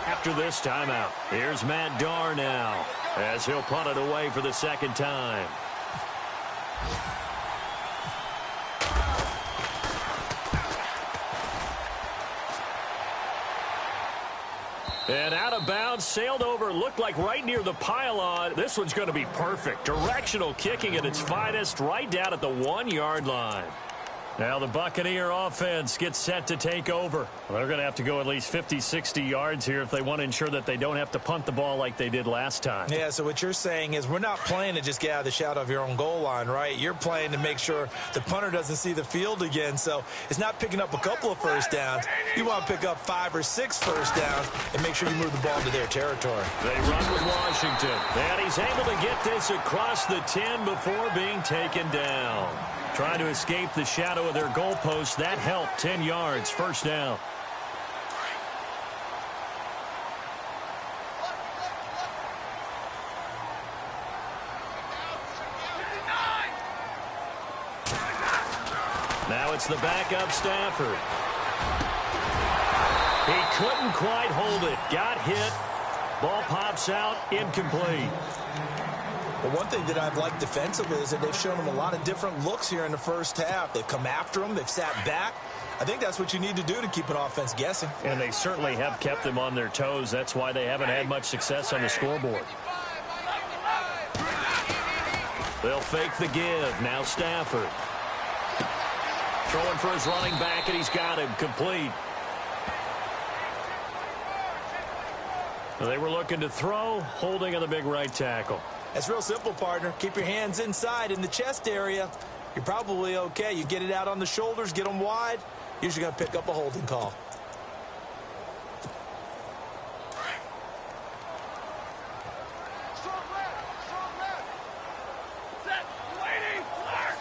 [SPEAKER 2] after this timeout. Here's Matt Darr now as he'll punt it away for the second time. And out of bounds, sailed over, looked like right near the pylon. This one's going to be perfect. Directional kicking at its finest, right down at the 1-yard line. Now the Buccaneer offense gets set to take over. Well, they're going to have to go at least 50, 60 yards here if they want to ensure that they don't have to punt the ball like they did last time.
[SPEAKER 4] Yeah, so what you're saying is we're not playing to just get out of the shadow of your own goal line, right? You're playing to make sure the punter doesn't see the field again. So it's not picking up a couple of first downs. You want to pick up 5 or 6 first downs and make sure you move the ball to their territory.
[SPEAKER 2] They run with Washington. And he's able to get this across the 10 before being taken down. Trying to escape the shadow of their goalpost. That helped. 10 yards. First down. Now it's the backup Stafford. He couldn't quite hold it. Got hit. Ball pops out. Incomplete.
[SPEAKER 4] But one thing that I've liked defensively is that they've shown them a lot of different looks here in the first half. They've come after them. They've sat back. I think that's what you need to do to keep an offense guessing.
[SPEAKER 2] And they certainly have kept them on their toes. That's why they haven't had much success on the scoreboard. They'll fake the give. Now Stafford. Throwing for his running back, and he's got him. Complete. They were looking to throw, holding on the big right tackle.
[SPEAKER 4] That's real simple, partner. Keep your hands inside in the chest area. You're probably okay. You get it out on the shoulders, get them wide. Usually going to pick up a holding call.
[SPEAKER 5] Strong left! Strong left! Set! Waiting!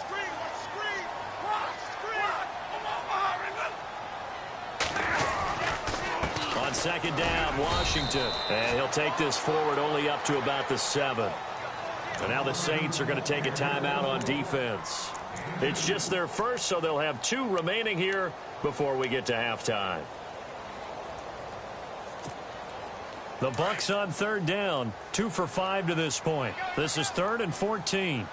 [SPEAKER 5] Screen! Screen! Rock! Screen!
[SPEAKER 2] On second down, Washington. And he'll take this forward only up to about the 7. And now the Saints are going to take a timeout on defense. It's just their first, so they'll have 2 remaining here before we get to halftime. The Bucs on third down, 2 for 5 to this point. This is 3rd and 14.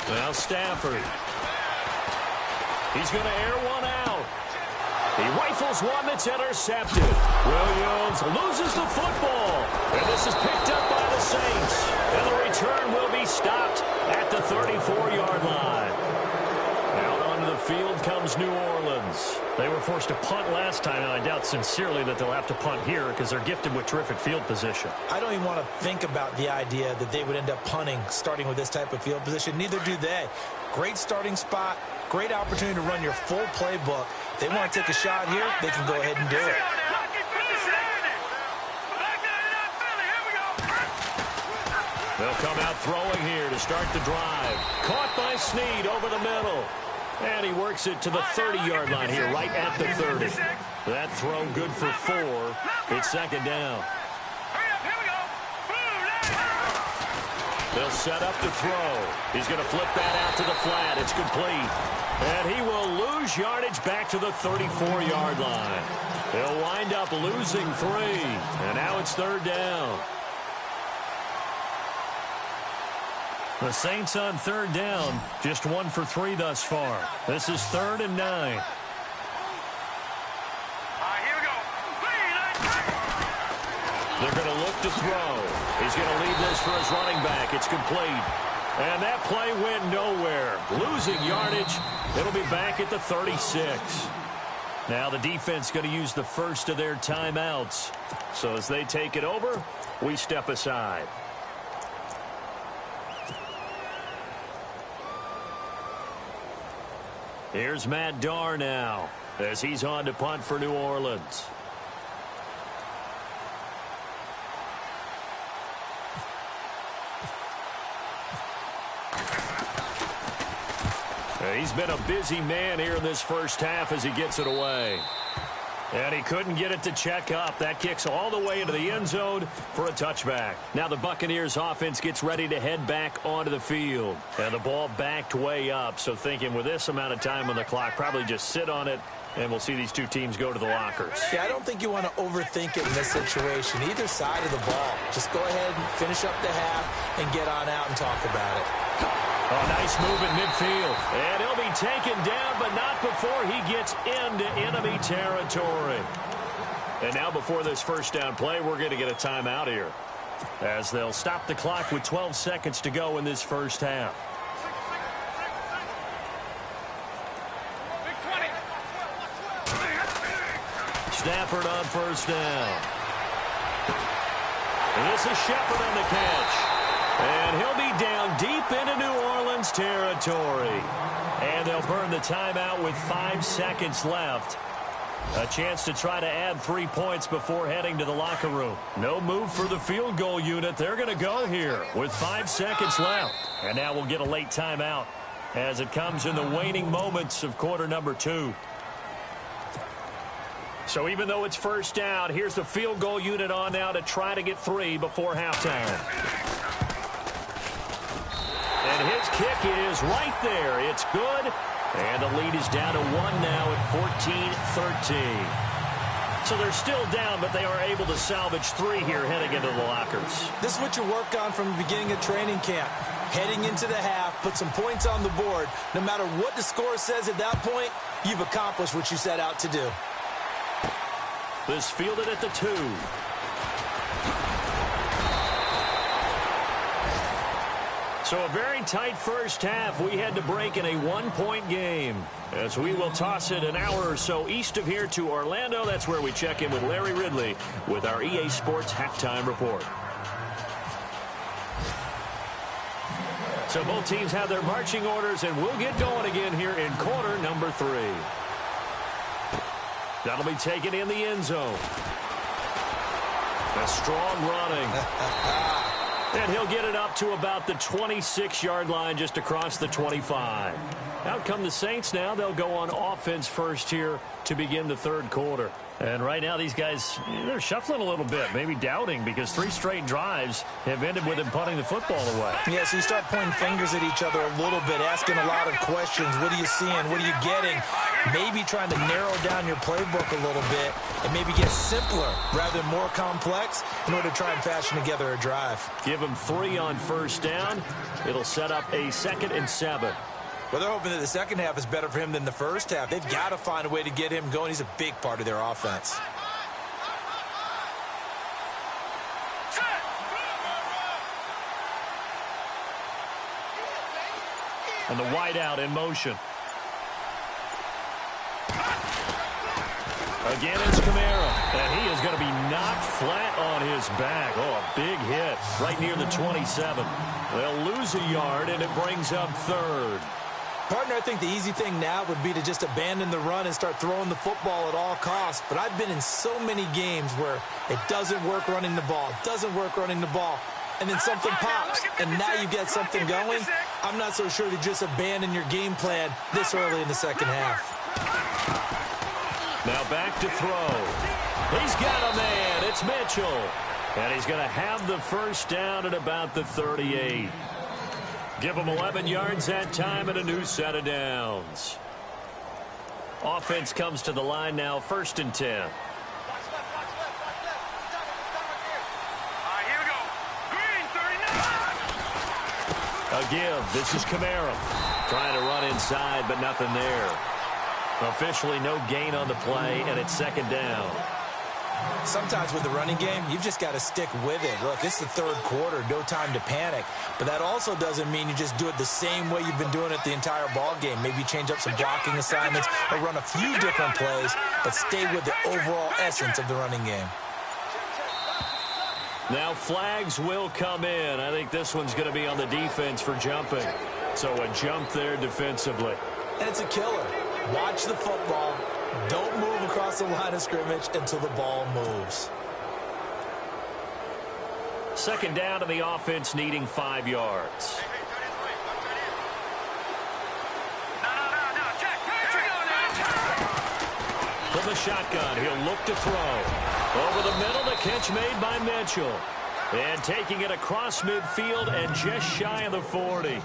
[SPEAKER 2] Now Stafford. He's going to air one out. He rifles one that's intercepted. Williams loses the football. And this is picked up by the Saints. And the return will be stopped at the 34-yard line. Out onto the field comes New Orleans. They were forced to punt last time, and I doubt sincerely that they'll have to punt here because they're gifted with terrific field position.
[SPEAKER 4] I don't even want to think about the idea that they would end up punting starting with this type of field position. Neither do they. Great starting spot. Great opportunity to run your full playbook. They want to take a shot here, they can go ahead and do it.
[SPEAKER 2] They'll come out throwing here to start the drive. Caught by Snead over the middle. And he works it to the 30-yard line here, right at the 30. That throw good for 4. It's second down. They'll set up the throw. He's going to flip that out to the flat. It's complete. And he will lose yardage back to the 34-yard line. He'll wind up losing 3. And now it's third down. The Saints on third down, just 1 for 3 thus far. This is 3rd and 9.
[SPEAKER 5] Here we go.
[SPEAKER 2] They're going to look to throw. He's going to lead this for his running back. It's complete. And that play went nowhere. Losing yardage. It'll be back at the 36. Now the defense going to use the first of their timeouts. So as they take it over, we step aside. Here's Matt Darr now as he's on to punt for New Orleans. He's been a busy man here in this first half as he gets it away. And he couldn't get it to check up. That kicks all the way into the end zone for a touchback. Now the Buccaneers offense gets ready to head back onto the field. And the ball backed way up. So thinking with this amount of time on the clock, probably just sit on it. And we'll see these two teams go to the lockers.
[SPEAKER 4] Yeah, I don't think you want to overthink it in this situation. Either side of the ball. Just go ahead and finish up the half and get on out and talk about it.
[SPEAKER 2] Oh, nice move in midfield. And he'll be taken down, but not before he gets into enemy territory. And now before this first down play, we're going to get a timeout here, as they'll stop the clock with 12 seconds to go in this first half. Stafford on first down. And this is Shepard on the catch. And he'll be down deep into New Orleans territory. And they'll burn the timeout with 5 seconds left. A chance to try to add 3 points before heading to the locker room. No move for the field goal unit. They're going to go here with 5 seconds left. And now we'll get a late timeout as it comes in the waning moments of quarter number 2. So even though it's first down, here's the field goal unit on now to try to get 3 before halftime. And his kick is right there. It's good. And the lead is down to 1 now at 14-13. So they're still down, but they are able to salvage 3 here heading into the lockers.
[SPEAKER 4] This is what you work on from the beginning of training camp. Heading into the half, put some points on the board. No matter what the score says at that point, you've accomplished what you set out to do.
[SPEAKER 2] This fielded at the 2. So a very tight first half. We had to break in a 1-point game, as we will toss it an hour or so east of here to Orlando. That's where we check in with Larry Ridley with our EA Sports Halftime Report. So both teams have their marching orders, and we'll get going again here in quarter number 3. That'll be taken in the end zone. A strong running. And he'll get it up to about the 26-yard line, just across the 25. Out come the Saints now. They'll go on offense first here to begin the third quarter. And right now these guys, they're shuffling a little bit, maybe doubting, because 3 straight drives have ended with them punting the football away.
[SPEAKER 4] Yeah, so you start pointing fingers at each other a little bit, asking a lot of questions. What are you seeing? What are you getting? Maybe trying to narrow down your playbook a little bit and maybe get simpler rather than more complex in order to try and fashion together a drive.
[SPEAKER 2] Give them 3 on first down. It'll set up a 2nd and 7.
[SPEAKER 4] Well, they're hoping that the second half is better for him than the first half. They've got to find a way to get him going. He's a big part of their offense.
[SPEAKER 2] And the wideout in motion. Again, it's Kamara. And he is going to be knocked flat on his back. Oh, a big hit right near the 27. They'll lose a yard, and it brings up 3rd.
[SPEAKER 4] Partner, I think the easy thing now would be to just abandon the run and start throwing the football at all costs. But I've been in so many games where it doesn't work running the ball, and then something pops, and now you get something going. I'm not so sure to just abandon your game plan this early in the second half.
[SPEAKER 2] Now back to throw. He's got a man. It's Mitchell. And he's going to have the first down at about the 38. Give him 11 yards that time and a new set of downs. Offense comes to the line now, 1st and 10.
[SPEAKER 5] Here we go. Green, 39.
[SPEAKER 2] A give. This is Kamara. Trying to run inside, but nothing there. Officially no gain on the play, and it's 2nd down.
[SPEAKER 4] Sometimes with the running game, you've just got to stick with it. Look, it's the 3rd quarter, no time to panic. But that also doesn't mean you just do it the same way you've been doing it the entire ball game. Maybe change up some blocking assignments or run a few different plays, but stay with the overall essence of the running game.
[SPEAKER 2] Now flags will come in. I think this one's going to be on the defense for jumping. So a jump there defensively.
[SPEAKER 4] And it's a killer. Watch the football. Don't move across the line of scrimmage until the ball moves.
[SPEAKER 2] 2nd down to the offense, needing 5 yards. the shotgun. He'll look to throw. Over the middle, the catch made by Mitchell. And taking it across midfield and just shy of the 40.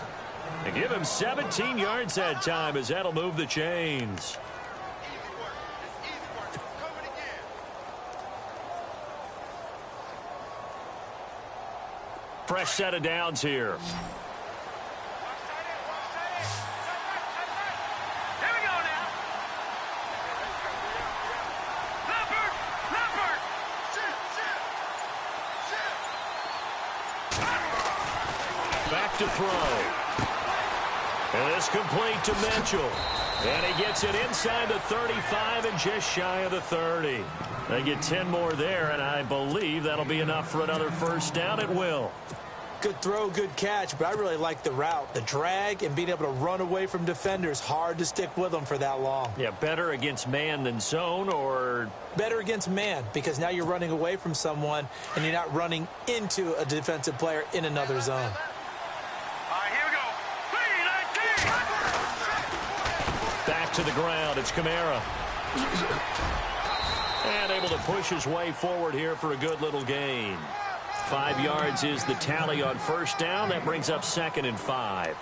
[SPEAKER 2] And give him 17 yards that time as that'll move the chains. Fresh set of downs here. Back to throw. And it's complete to Mitchell. And he gets it inside the 35 and just shy of the 30. They get 10 more there, and I believe that'll be enough for another first down. It will.
[SPEAKER 4] Good throw, good catch, but I really like the route. The drag and being able to run away from defenders, hard to stick with them for that long.
[SPEAKER 2] Yeah, better against man than zone, or?
[SPEAKER 4] Better against man, because now you're running away from someone and you're not running into a defensive player in another zone.
[SPEAKER 2] Back to the ground. It's Kamara. And able to push his way forward here for a good little gain. 5 yards is the tally on first down. That brings up 2nd and 5.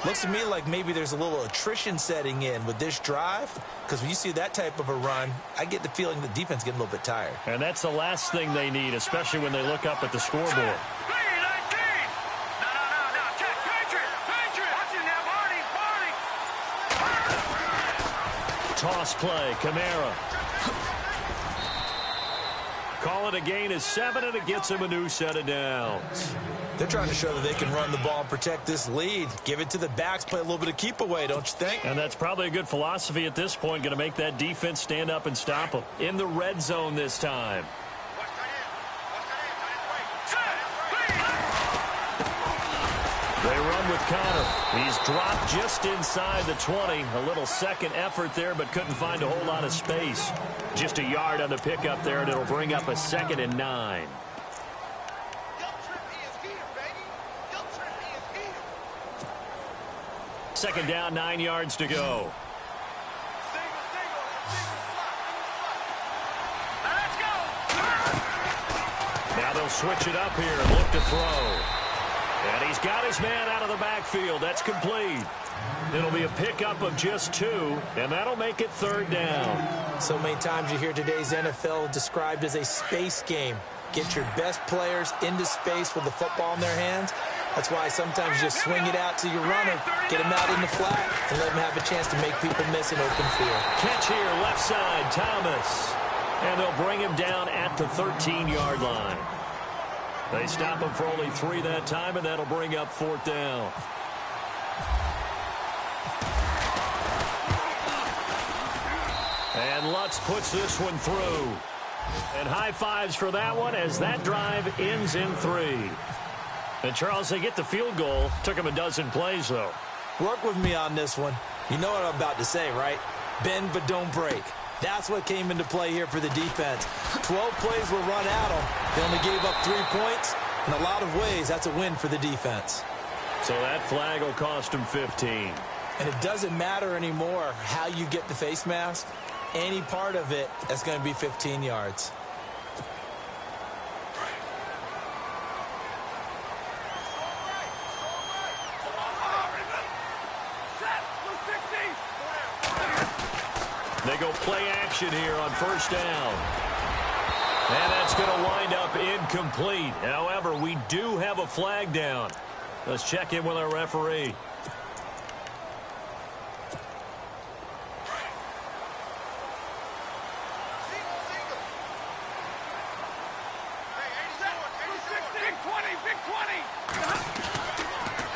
[SPEAKER 4] Looks to me like maybe there's a little attrition setting in with this drive, because when you see that type of a run, I get the feeling the defense getting a little bit tired.
[SPEAKER 2] And that's the last thing they need, especially when they look up at the scoreboard. Toss play, Kamara. Call it a gain of 7, and it gets him a new set of downs.
[SPEAKER 4] They're trying to show that they can run the ball and protect this lead. Give it to the backs, play a little bit of keep away, don't you think?
[SPEAKER 2] And that's probably a good philosophy at this point, going to make that defense stand up and stop them. In the red zone this time. They run with Connor. He's dropped just inside the 20. A little second effort there, but couldn't find a whole lot of space. Just a yard on the pickup there, and it'll bring up a 2nd and 9. Second down, 9 yards to go. Now they'll switch it up here and look to throw. And he's got his man out of the backfield. That's complete. It'll be a pickup of just 2, and that'll make it 3rd down.
[SPEAKER 4] So many times you hear today's NFL described as a space game. Get your best players into space with the football in their hands. That's why sometimes you just swing it out to your runner, get him out in the flat, and let him have a chance to make people miss an open field.
[SPEAKER 2] Catch here, left side, Thomas. And they'll bring him down at the 13-yard line. They stop him for only 3 that time, and that'll bring up 4th down. And Lutz puts this one through. And high fives for that one as that drive ends in 3. And, Charles, they get the field goal. Took him a dozen plays, though.
[SPEAKER 4] Work with me on this one. You know what I'm about to say, right? Bend but don't break. That's what came into play here for the defense. 12 plays were run at them. They only gave up 3 points. In a lot of ways, that's a win for the defense.
[SPEAKER 2] So that flag will cost him 15.
[SPEAKER 4] And it doesn't matter anymore how you get the face mask. Any part of it, that's going to be 15 yards.
[SPEAKER 2] They go play action here on first down. And that's going to wind up incomplete. However, we do have a flag down. Let's check in with our referee.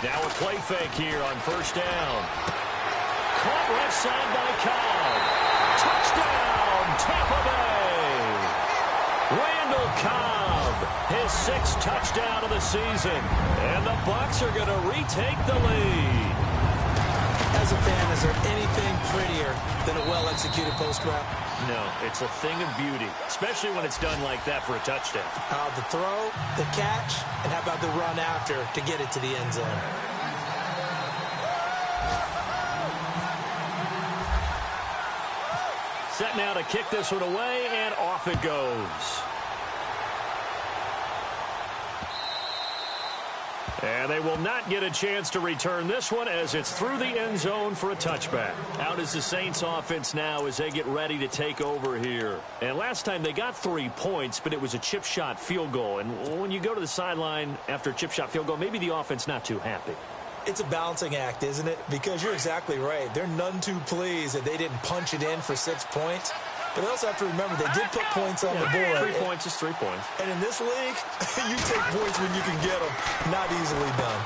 [SPEAKER 2] Now a play fake here on first down. Caught left side by Cobb. Touchdown, Tampa Bay. Randall Cobb, his 6th touchdown of the season. And the Bucs are going to retake the lead.
[SPEAKER 4] As a fan, is there anything prettier than a well-executed post route?
[SPEAKER 2] No, it's a thing of beauty, especially when it's done like that for a touchdown.
[SPEAKER 4] The throw, the catch, and how about the run after to get it to the end zone?
[SPEAKER 2] set now to kick this one away, and off it goes. And they will not get a chance to return this one as it's through the end zone for a touchback. Out is the Saints offense now as they get ready to take over here. And last time they got 3 points, but it was a chip shot field goal. And when you go to the sideline after a chip shot field goal, maybe the offense not too happy.
[SPEAKER 4] It's a balancing act, isn't it? Because you're exactly right. They're none too pleased that they didn't punch it in for 6 points. But they also have to remember they did put points on the board.
[SPEAKER 2] 3 points is 3 points.
[SPEAKER 4] And in this league, you take points when you can get them. Not easily done.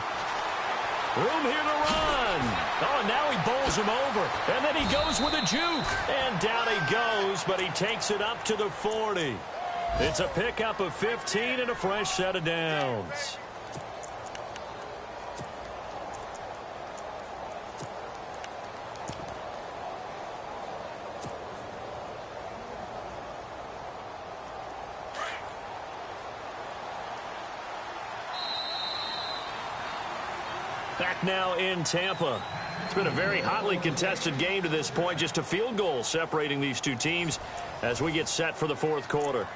[SPEAKER 2] Room here to run. Oh, and now he bowls him over. And then he goes with a juke. And down he goes, but he takes it up to the 40. It's a pickup of 15 and a fresh set of downs. Back now in Tampa. It's been a very hotly contested game to this point. Just a field goal separating these two teams as we get set for the fourth quarter.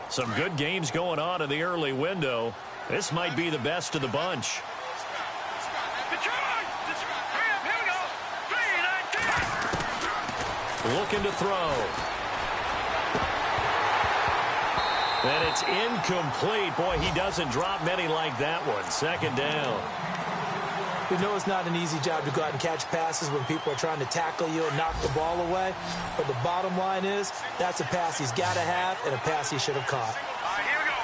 [SPEAKER 2] Some good games going on in the early window. This might be the best of the bunch. Looking to throw. And it's incomplete. Boy, he doesn't drop many like that one. Second down.
[SPEAKER 4] We know it's not an easy job to go out and catch passes when people are trying to tackle you and knock the ball away. But the bottom line is, that's a pass he's got to have and a pass he should have caught.
[SPEAKER 5] Here we go.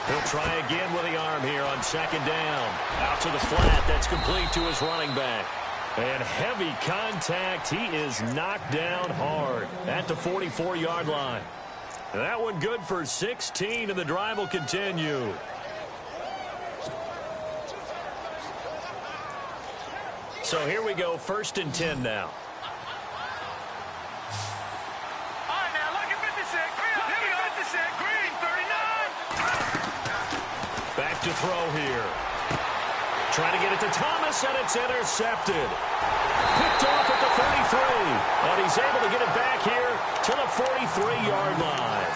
[SPEAKER 5] 3-19.
[SPEAKER 2] He'll try again with the arm here on second down. Out to the flat. That's complete to his running back. And heavy contact. He is knocked down hard at the 44-yard line. That one good for 16, and the drive will continue. So here we go, 1st and 10 now.
[SPEAKER 5] All right, now, look at 56. Here we go. 56. Green, 39.
[SPEAKER 2] Back to throw here. Trying to get it to Thomas, and it's intercepted. Picked off at the 33. And he's able to get it back here to the 43-yard line.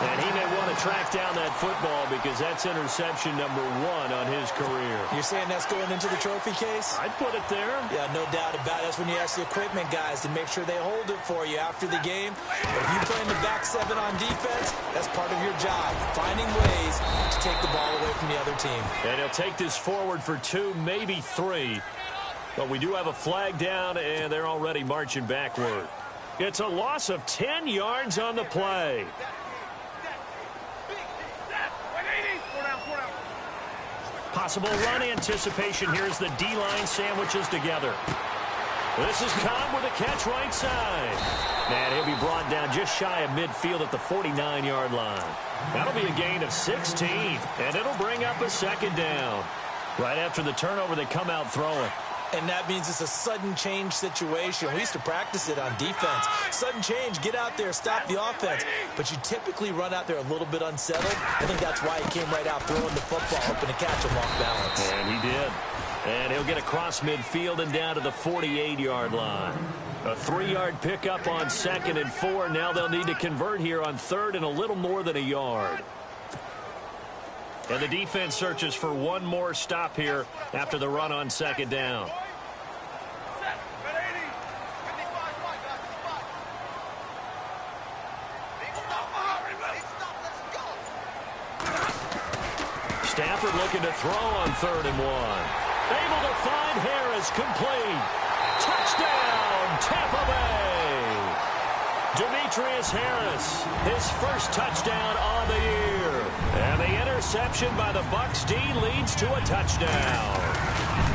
[SPEAKER 2] And he may want to track down that football because that's interception number 1 on his career.
[SPEAKER 4] You're saying that's going into the trophy case?
[SPEAKER 2] I'd put it there.
[SPEAKER 4] Yeah, no doubt about it. That's when you ask the equipment guys to make sure they hold it for you after the game. But if you play in the back 7 on defense, that's part of your job, finding ways to take the ball away from the other team.
[SPEAKER 2] And he'll take this forward for 2, maybe 3. But we do have a flag down, and they're already marching backward. It's a loss of 10 yards on the play. Possible run anticipation. Here's the D-line sandwiches together. This is Cobb with a catch right side. And he'll be brought down just shy of midfield at the 49-yard line. That'll be a gain of 16, and it'll bring up a second down. Right after the turnover, they come out throwing.
[SPEAKER 4] And that means it's a sudden change situation. We used to practice it on defense. Sudden change, get out there, stop the offense. But you typically run out there a little bit unsettled. I think that's why he came right out throwing the football, hoping to catch him off balance.
[SPEAKER 2] And he did. And he'll get across midfield and down to the 48-yard line. A 3-yard pickup on 2nd and 4. Now they'll need to convert here on 3rd and a little more than a yard. And the defense searches for one more stop here after the run on 2nd down. Stafford looking to throw on 3rd and 1. Able to find Harris, complete. Touchdown, Tampa Bay. Demetrius Harris, his first touchdown on the year. And the interception by the Bucs D leads to a touchdown.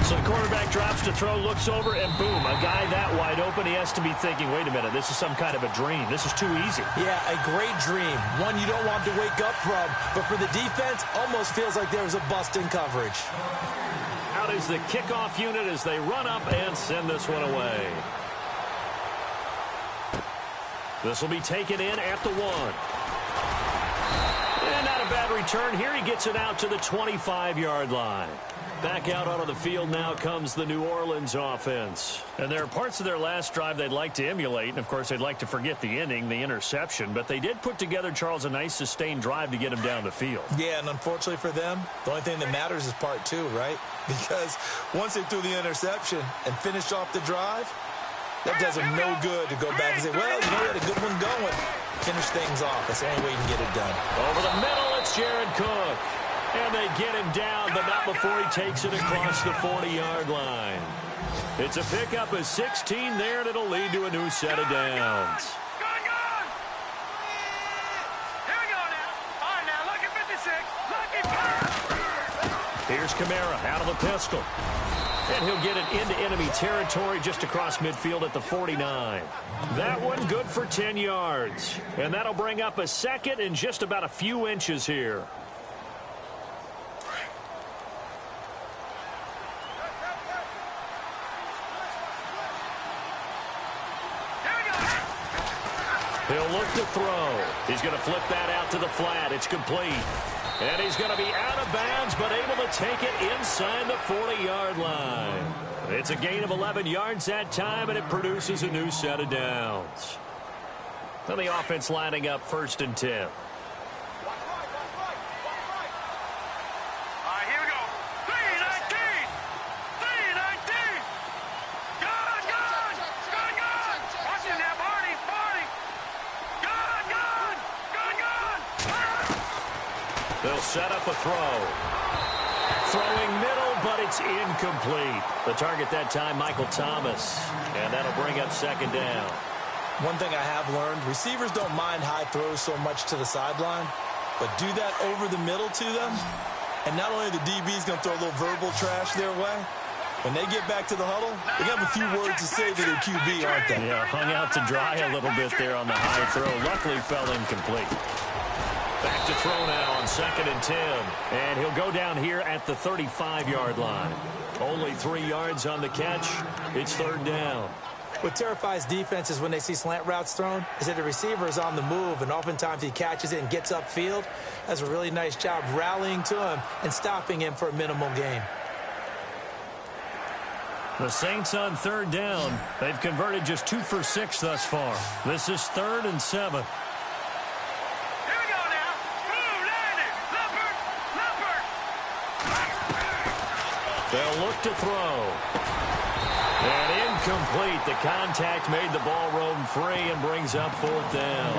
[SPEAKER 2] So the quarterback drops to throw, looks over, and boom, a guy that wide open, he has to be thinking, wait a minute, this is some kind of a dream. This is too easy.
[SPEAKER 4] Yeah, a great dream. One you don't want to wake up from. But for the defense, almost feels like there was a bust in coverage.
[SPEAKER 2] Out is the kickoff unit as they run up and send this one away. This will be taken in at the 1. And not a bad return here. He gets it out to the 25-yard line. Back out onto the field now comes the New Orleans offense. And there are parts of their last drive they'd like to emulate. And, of course, they'd like to forget the ending, the interception. But they did put together, Charles, a nice sustained drive to get him down the field.
[SPEAKER 3] Yeah, and unfortunately for them, the only thing that matters is part 2, right? Because once they threw the interception and finished off the drive, that does them no good to go back and say, well, you know, we had a good one going. Finish things off. That's the only way you can get it done.
[SPEAKER 2] Over the middle, it's Jared Cook. And they get him down, but not before he takes it across the 40-yard line. It's a pickup of 16 there, and it'll lead to a new set of downs.
[SPEAKER 5] Here we go now. All right, now, look at 56.
[SPEAKER 2] Here's Kamara out of the pistol. And he'll get it into enemy territory just across midfield at the 49. That one good for 10 yards. And that'll bring up a second and just about a few inches here. He'll look to throw. He's going to flip that out to the flat. It's complete. And he's going to be out of bounds, but able to take it inside the 40-yard line. It's a gain of 11 yards that time, and it produces a new set of downs. So the offense lining up 1st and 10.
[SPEAKER 5] All right, here we go. 3-19. 3-19. Good. Watch it now, Barney. Good.
[SPEAKER 2] They'll set up a throw. Throwing middle, but it's incomplete. The target that time, Michael Thomas. And that'll bring up 2nd down.
[SPEAKER 3] One thing I have learned, receivers don't mind high throws so much to the sideline, but do that over the middle to them, and not only the DB's going to throw a little verbal trash their way, when they get back to the huddle, they have a few words to say to their QB, aren't they?
[SPEAKER 2] Yeah, hung out to dry a little bit there on the high throw. Luckily fell incomplete. Back to throw now on 2nd and 10. And he'll go down here at the 35-yard line. Only 3 yards on the catch. It's 3rd down.
[SPEAKER 3] What terrifies defenses when they see slant routes thrown is that the receiver is on the move, and oftentimes he catches it and gets upfield. Does a really nice job rallying to him and stopping him for a minimal gain.
[SPEAKER 2] The Saints on 3rd down. They've converted just 2 for 6 thus far. This is 3rd and 7. They'll look to throw. And incomplete. The contact made the ball roam free and brings up 4th down.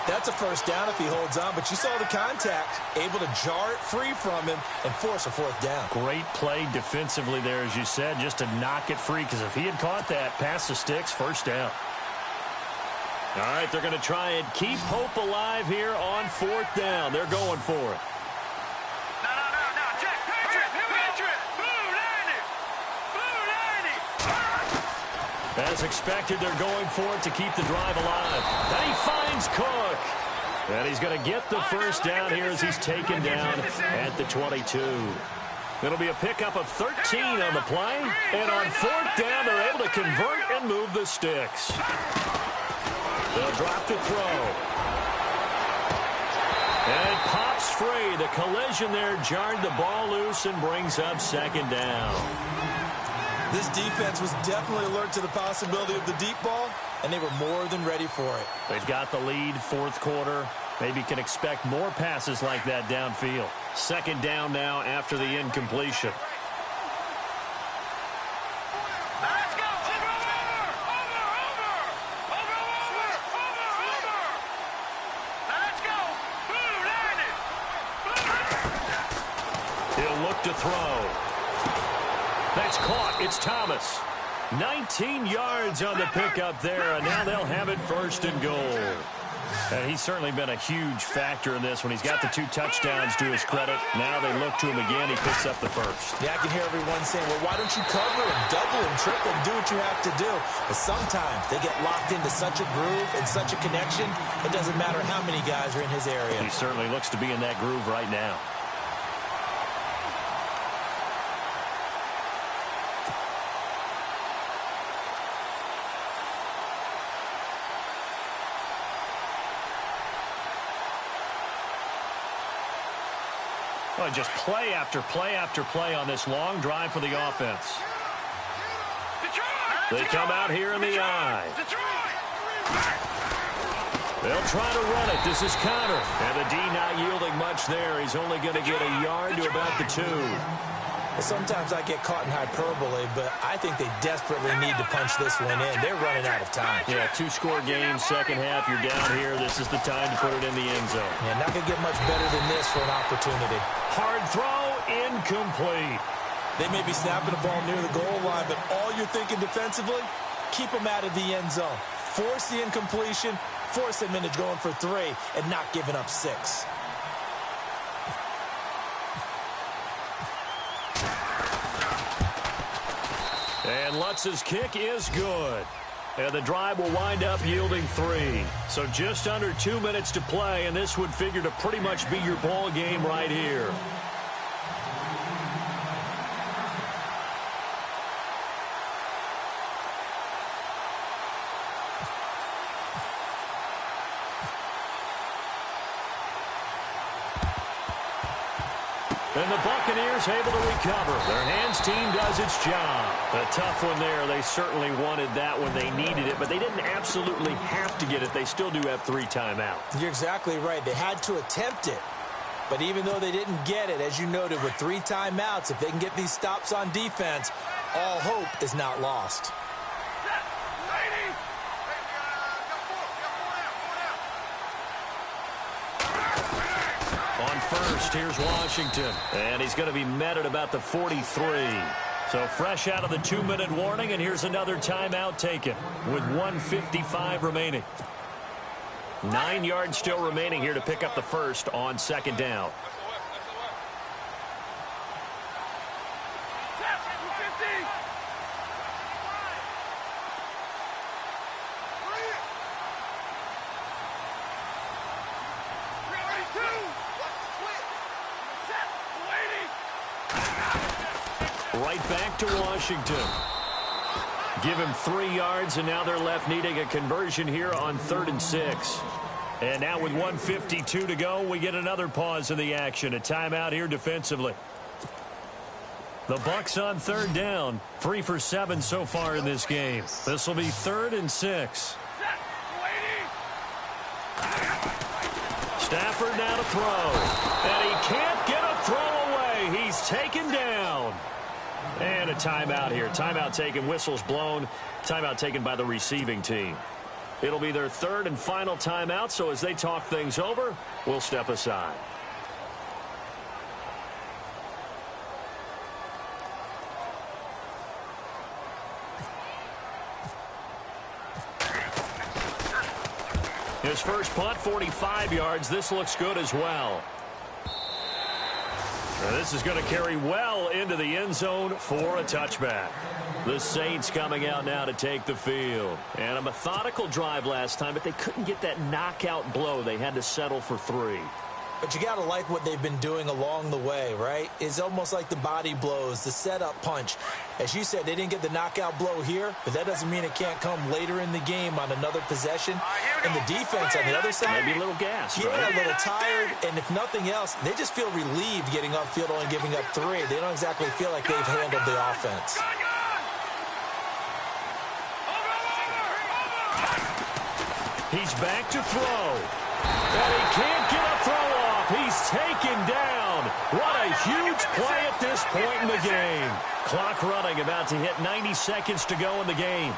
[SPEAKER 3] That's a 1st down if he holds on, but you saw the contact, able to jar it free from him and force a 4th down.
[SPEAKER 2] Great play defensively there, as you said, just to knock it free, because if he had caught that, past the sticks, 1st down. All right, they're going to try and keep hope alive here on 4th down. They're going for it. As expected, they're going for it to keep the drive alive. And he finds Cook. And he's going to get the 1st down here as he's taken down at the 22. It'll be a pickup of 13 on the play. And on 4th down, they're able to convert and move the sticks. They'll drop to throw. And it pops free. The collision there jarred the ball loose and brings up 2nd down.
[SPEAKER 3] This defense was definitely alert to the possibility of the deep ball, and they were more than ready for it.
[SPEAKER 2] They've got the lead, 4th quarter. Maybe can expect more passes like that downfield. 2nd down now after the incompletion.
[SPEAKER 5] Let's go! Let's go!
[SPEAKER 2] He'll look to throw. That's caught. It's Thomas. 19 yards on the pickup there, and now they'll have it 1st and goal. And he's certainly been a huge factor in this when he's got the 2 touchdowns to his credit. Now they look to him again. He picks up the 1st.
[SPEAKER 3] Yeah, I can hear everyone saying, well, why don't you cover him, double him, triple him, do what you have to do. But sometimes they get locked into such a groove and such a connection, it doesn't matter how many guys are in his area.
[SPEAKER 2] He certainly looks to be in that groove right now. Well, just play after play after play on this long drive for the offense. They come out here in the eye. They'll try to run it. This is Connor. And the D not yielding much there. He's only going to get a yard to about the 2.
[SPEAKER 4] Well, sometimes I get caught in hyperbole, but I think they desperately need to punch this one in. They're running out of time.
[SPEAKER 2] Yeah, 2-score game, second half. You're down here. This is the time to put it in the end zone.
[SPEAKER 4] Yeah, not going to get much better than this for an opportunity.
[SPEAKER 2] Hard throw, incomplete.
[SPEAKER 4] They may be snapping the ball near the goal line, but all you're thinking defensively, keep them out of the end zone. Force the incompletion, force them into going for 3, and not giving up 6.
[SPEAKER 2] And Lutz's kick is good. And the drive will wind up yielding 3. So just under 2 minutes to play, and this would figure to pretty much be your ball game right here. And the Buccaneers able to recover. Their hands team does its job. A tough one there. They certainly wanted that when they needed it, but they didn't absolutely have to get it. They still do have 3 timeouts.
[SPEAKER 4] You're exactly right. They had to attempt it. But even though they didn't get it, as you noted, with 3 timeouts, if they can get these stops on defense, all hope is not lost.
[SPEAKER 2] On first, here's Washington. And he's going to be met at about the 43. So fresh out of the 2-minute warning, and here's another timeout taken with 1:55 remaining. 9 yards still remaining here to pick up the first on second down. Right back to Washington. Give him 3 yards, and now they're left needing a conversion here on 3rd and 6. And now with 1:52 to go, we get another pause in the action. A timeout here defensively. The Bucs on 3rd down. 3 for 7 so far in this game. This will be 3rd and 6. Stafford now to throw. And he can't get a throw away. He's taken down. And a timeout here. Timeout taken, whistles blown. Timeout taken by the receiving team. It'll be their 3rd and final timeout, so as they talk things over, we'll step aside. His first punt, 45 yards. This looks good as well. And this is going to carry well into the end zone for a touchback. The Saints coming out now to take the field. And a methodical drive last time, but they couldn't get that knockout blow. They had to settle for 3.
[SPEAKER 4] But you got to like what they've been doing along the way, right? It's almost like the body blows, the setup punch. As you said, they didn't get the knockout blow here, but that doesn't mean it can't come later in the game on another possession. And the defense on the other side,
[SPEAKER 2] maybe a little gassed,
[SPEAKER 4] yeah,
[SPEAKER 2] right?
[SPEAKER 4] a little tired, and if nothing else, they just feel relieved getting upfield, only giving up 3. They don't exactly feel like they've handled the offense.
[SPEAKER 2] He's back to throw. And he can't get a throw off. He's taken down. What a huge play at this point in the game. Clock running, about to hit 90 seconds to go in the game.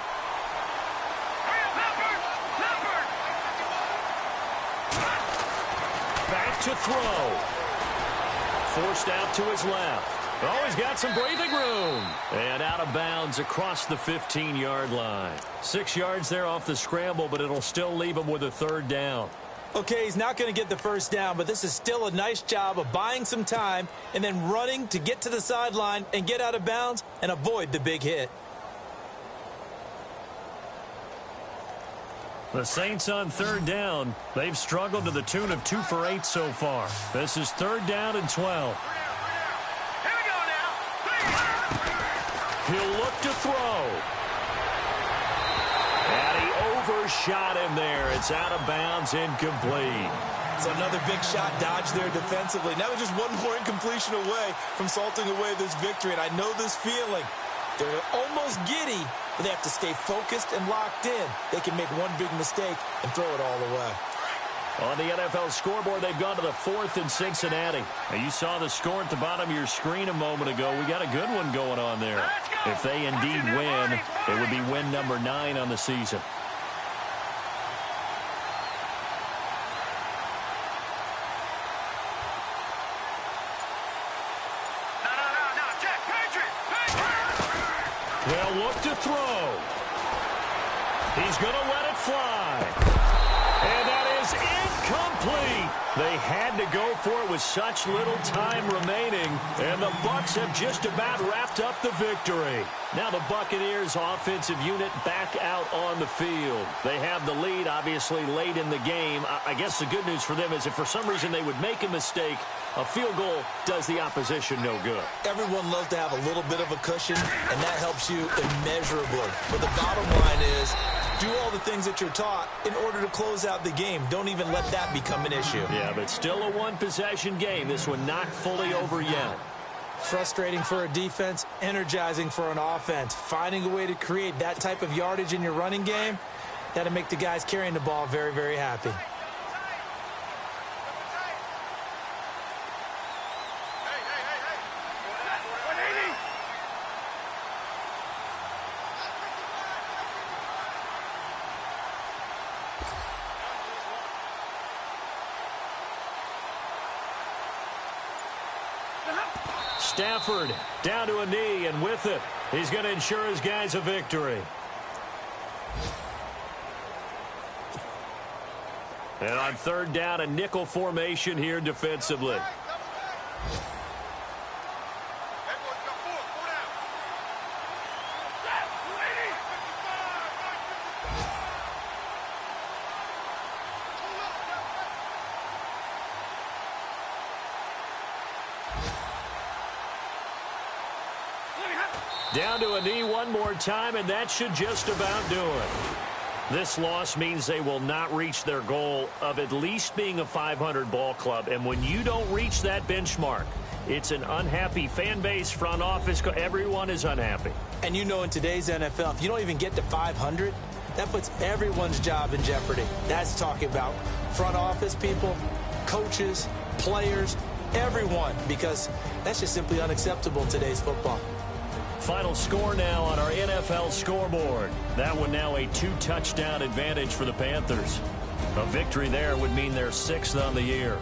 [SPEAKER 2] Back to throw. Forced out to his left. Oh, he's got some breathing room. And out of bounds across the 15-yard line. 6 yards there off the scramble, but it'll still leave him with a 3rd down.
[SPEAKER 4] Okay, he's not going to get the first down, but this is still a nice job of buying some time and then running to get to the sideline and get out of bounds and avoid the big hit.
[SPEAKER 2] The Saints on 3rd down. They've struggled to the tune of 2 for 8 so far. This is 3rd down and 12. He'll look to throw. And he overshot him there. It's out of bounds, incomplete.
[SPEAKER 3] So another big shot dodged there defensively. Now they're just one more incompletion away from salting away this victory. And I know this feeling. They're almost giddy, but they have to stay focused and locked in. They can make one big mistake and throw it all away.
[SPEAKER 2] On the NFL scoreboard, they've gone to the 4th in Cincinnati. Now, you saw the score at the bottom of your screen a moment ago. We got a good one going on there. If they indeed win, it would be win number 9 on the season. They'll look to throw. He's going to let it fly. And that is incomplete. They had to go for it with such little time remaining, and the Bucs have just about wrapped up the victory. Now the Buccaneers offensive unit back out on the field. They have the lead, obviously, late in the game. I guess the good news for them is if for some reason they would make a mistake, a field goal does the opposition no good.
[SPEAKER 3] Everyone loves to have a little bit of a cushion, and that helps you immeasurably. But the bottom line is, do all the things that you're taught in order to close out the game. Don't even let that become an issue.
[SPEAKER 2] Yeah, but still a one-possession game. This one not fully over yet.
[SPEAKER 3] Frustrating for a defense, energizing for an offense. Finding a way to create that type of yardage in your running game, that'll make the guys carrying the ball very, very happy.
[SPEAKER 2] Stafford down to a knee, and with it, he's going to ensure his guys a victory. And on 3rd down, a nickel formation here defensively. Down to a knee one more time, and that should just about do it. This loss means they will not reach their goal of at least being a 500 ball club. And when you don't reach that benchmark, it's an unhappy fan base, front office. Everyone is unhappy.
[SPEAKER 3] And you know in today's NFL, if you don't even get to 500, that puts everyone's job in jeopardy. That's talking about front office people, coaches, players, everyone, because that's just simply unacceptable in today's football.
[SPEAKER 2] Final score now on our NFL scoreboard. That one now a 2-touchdown advantage for the Panthers. A victory there would mean they're 6th on the year.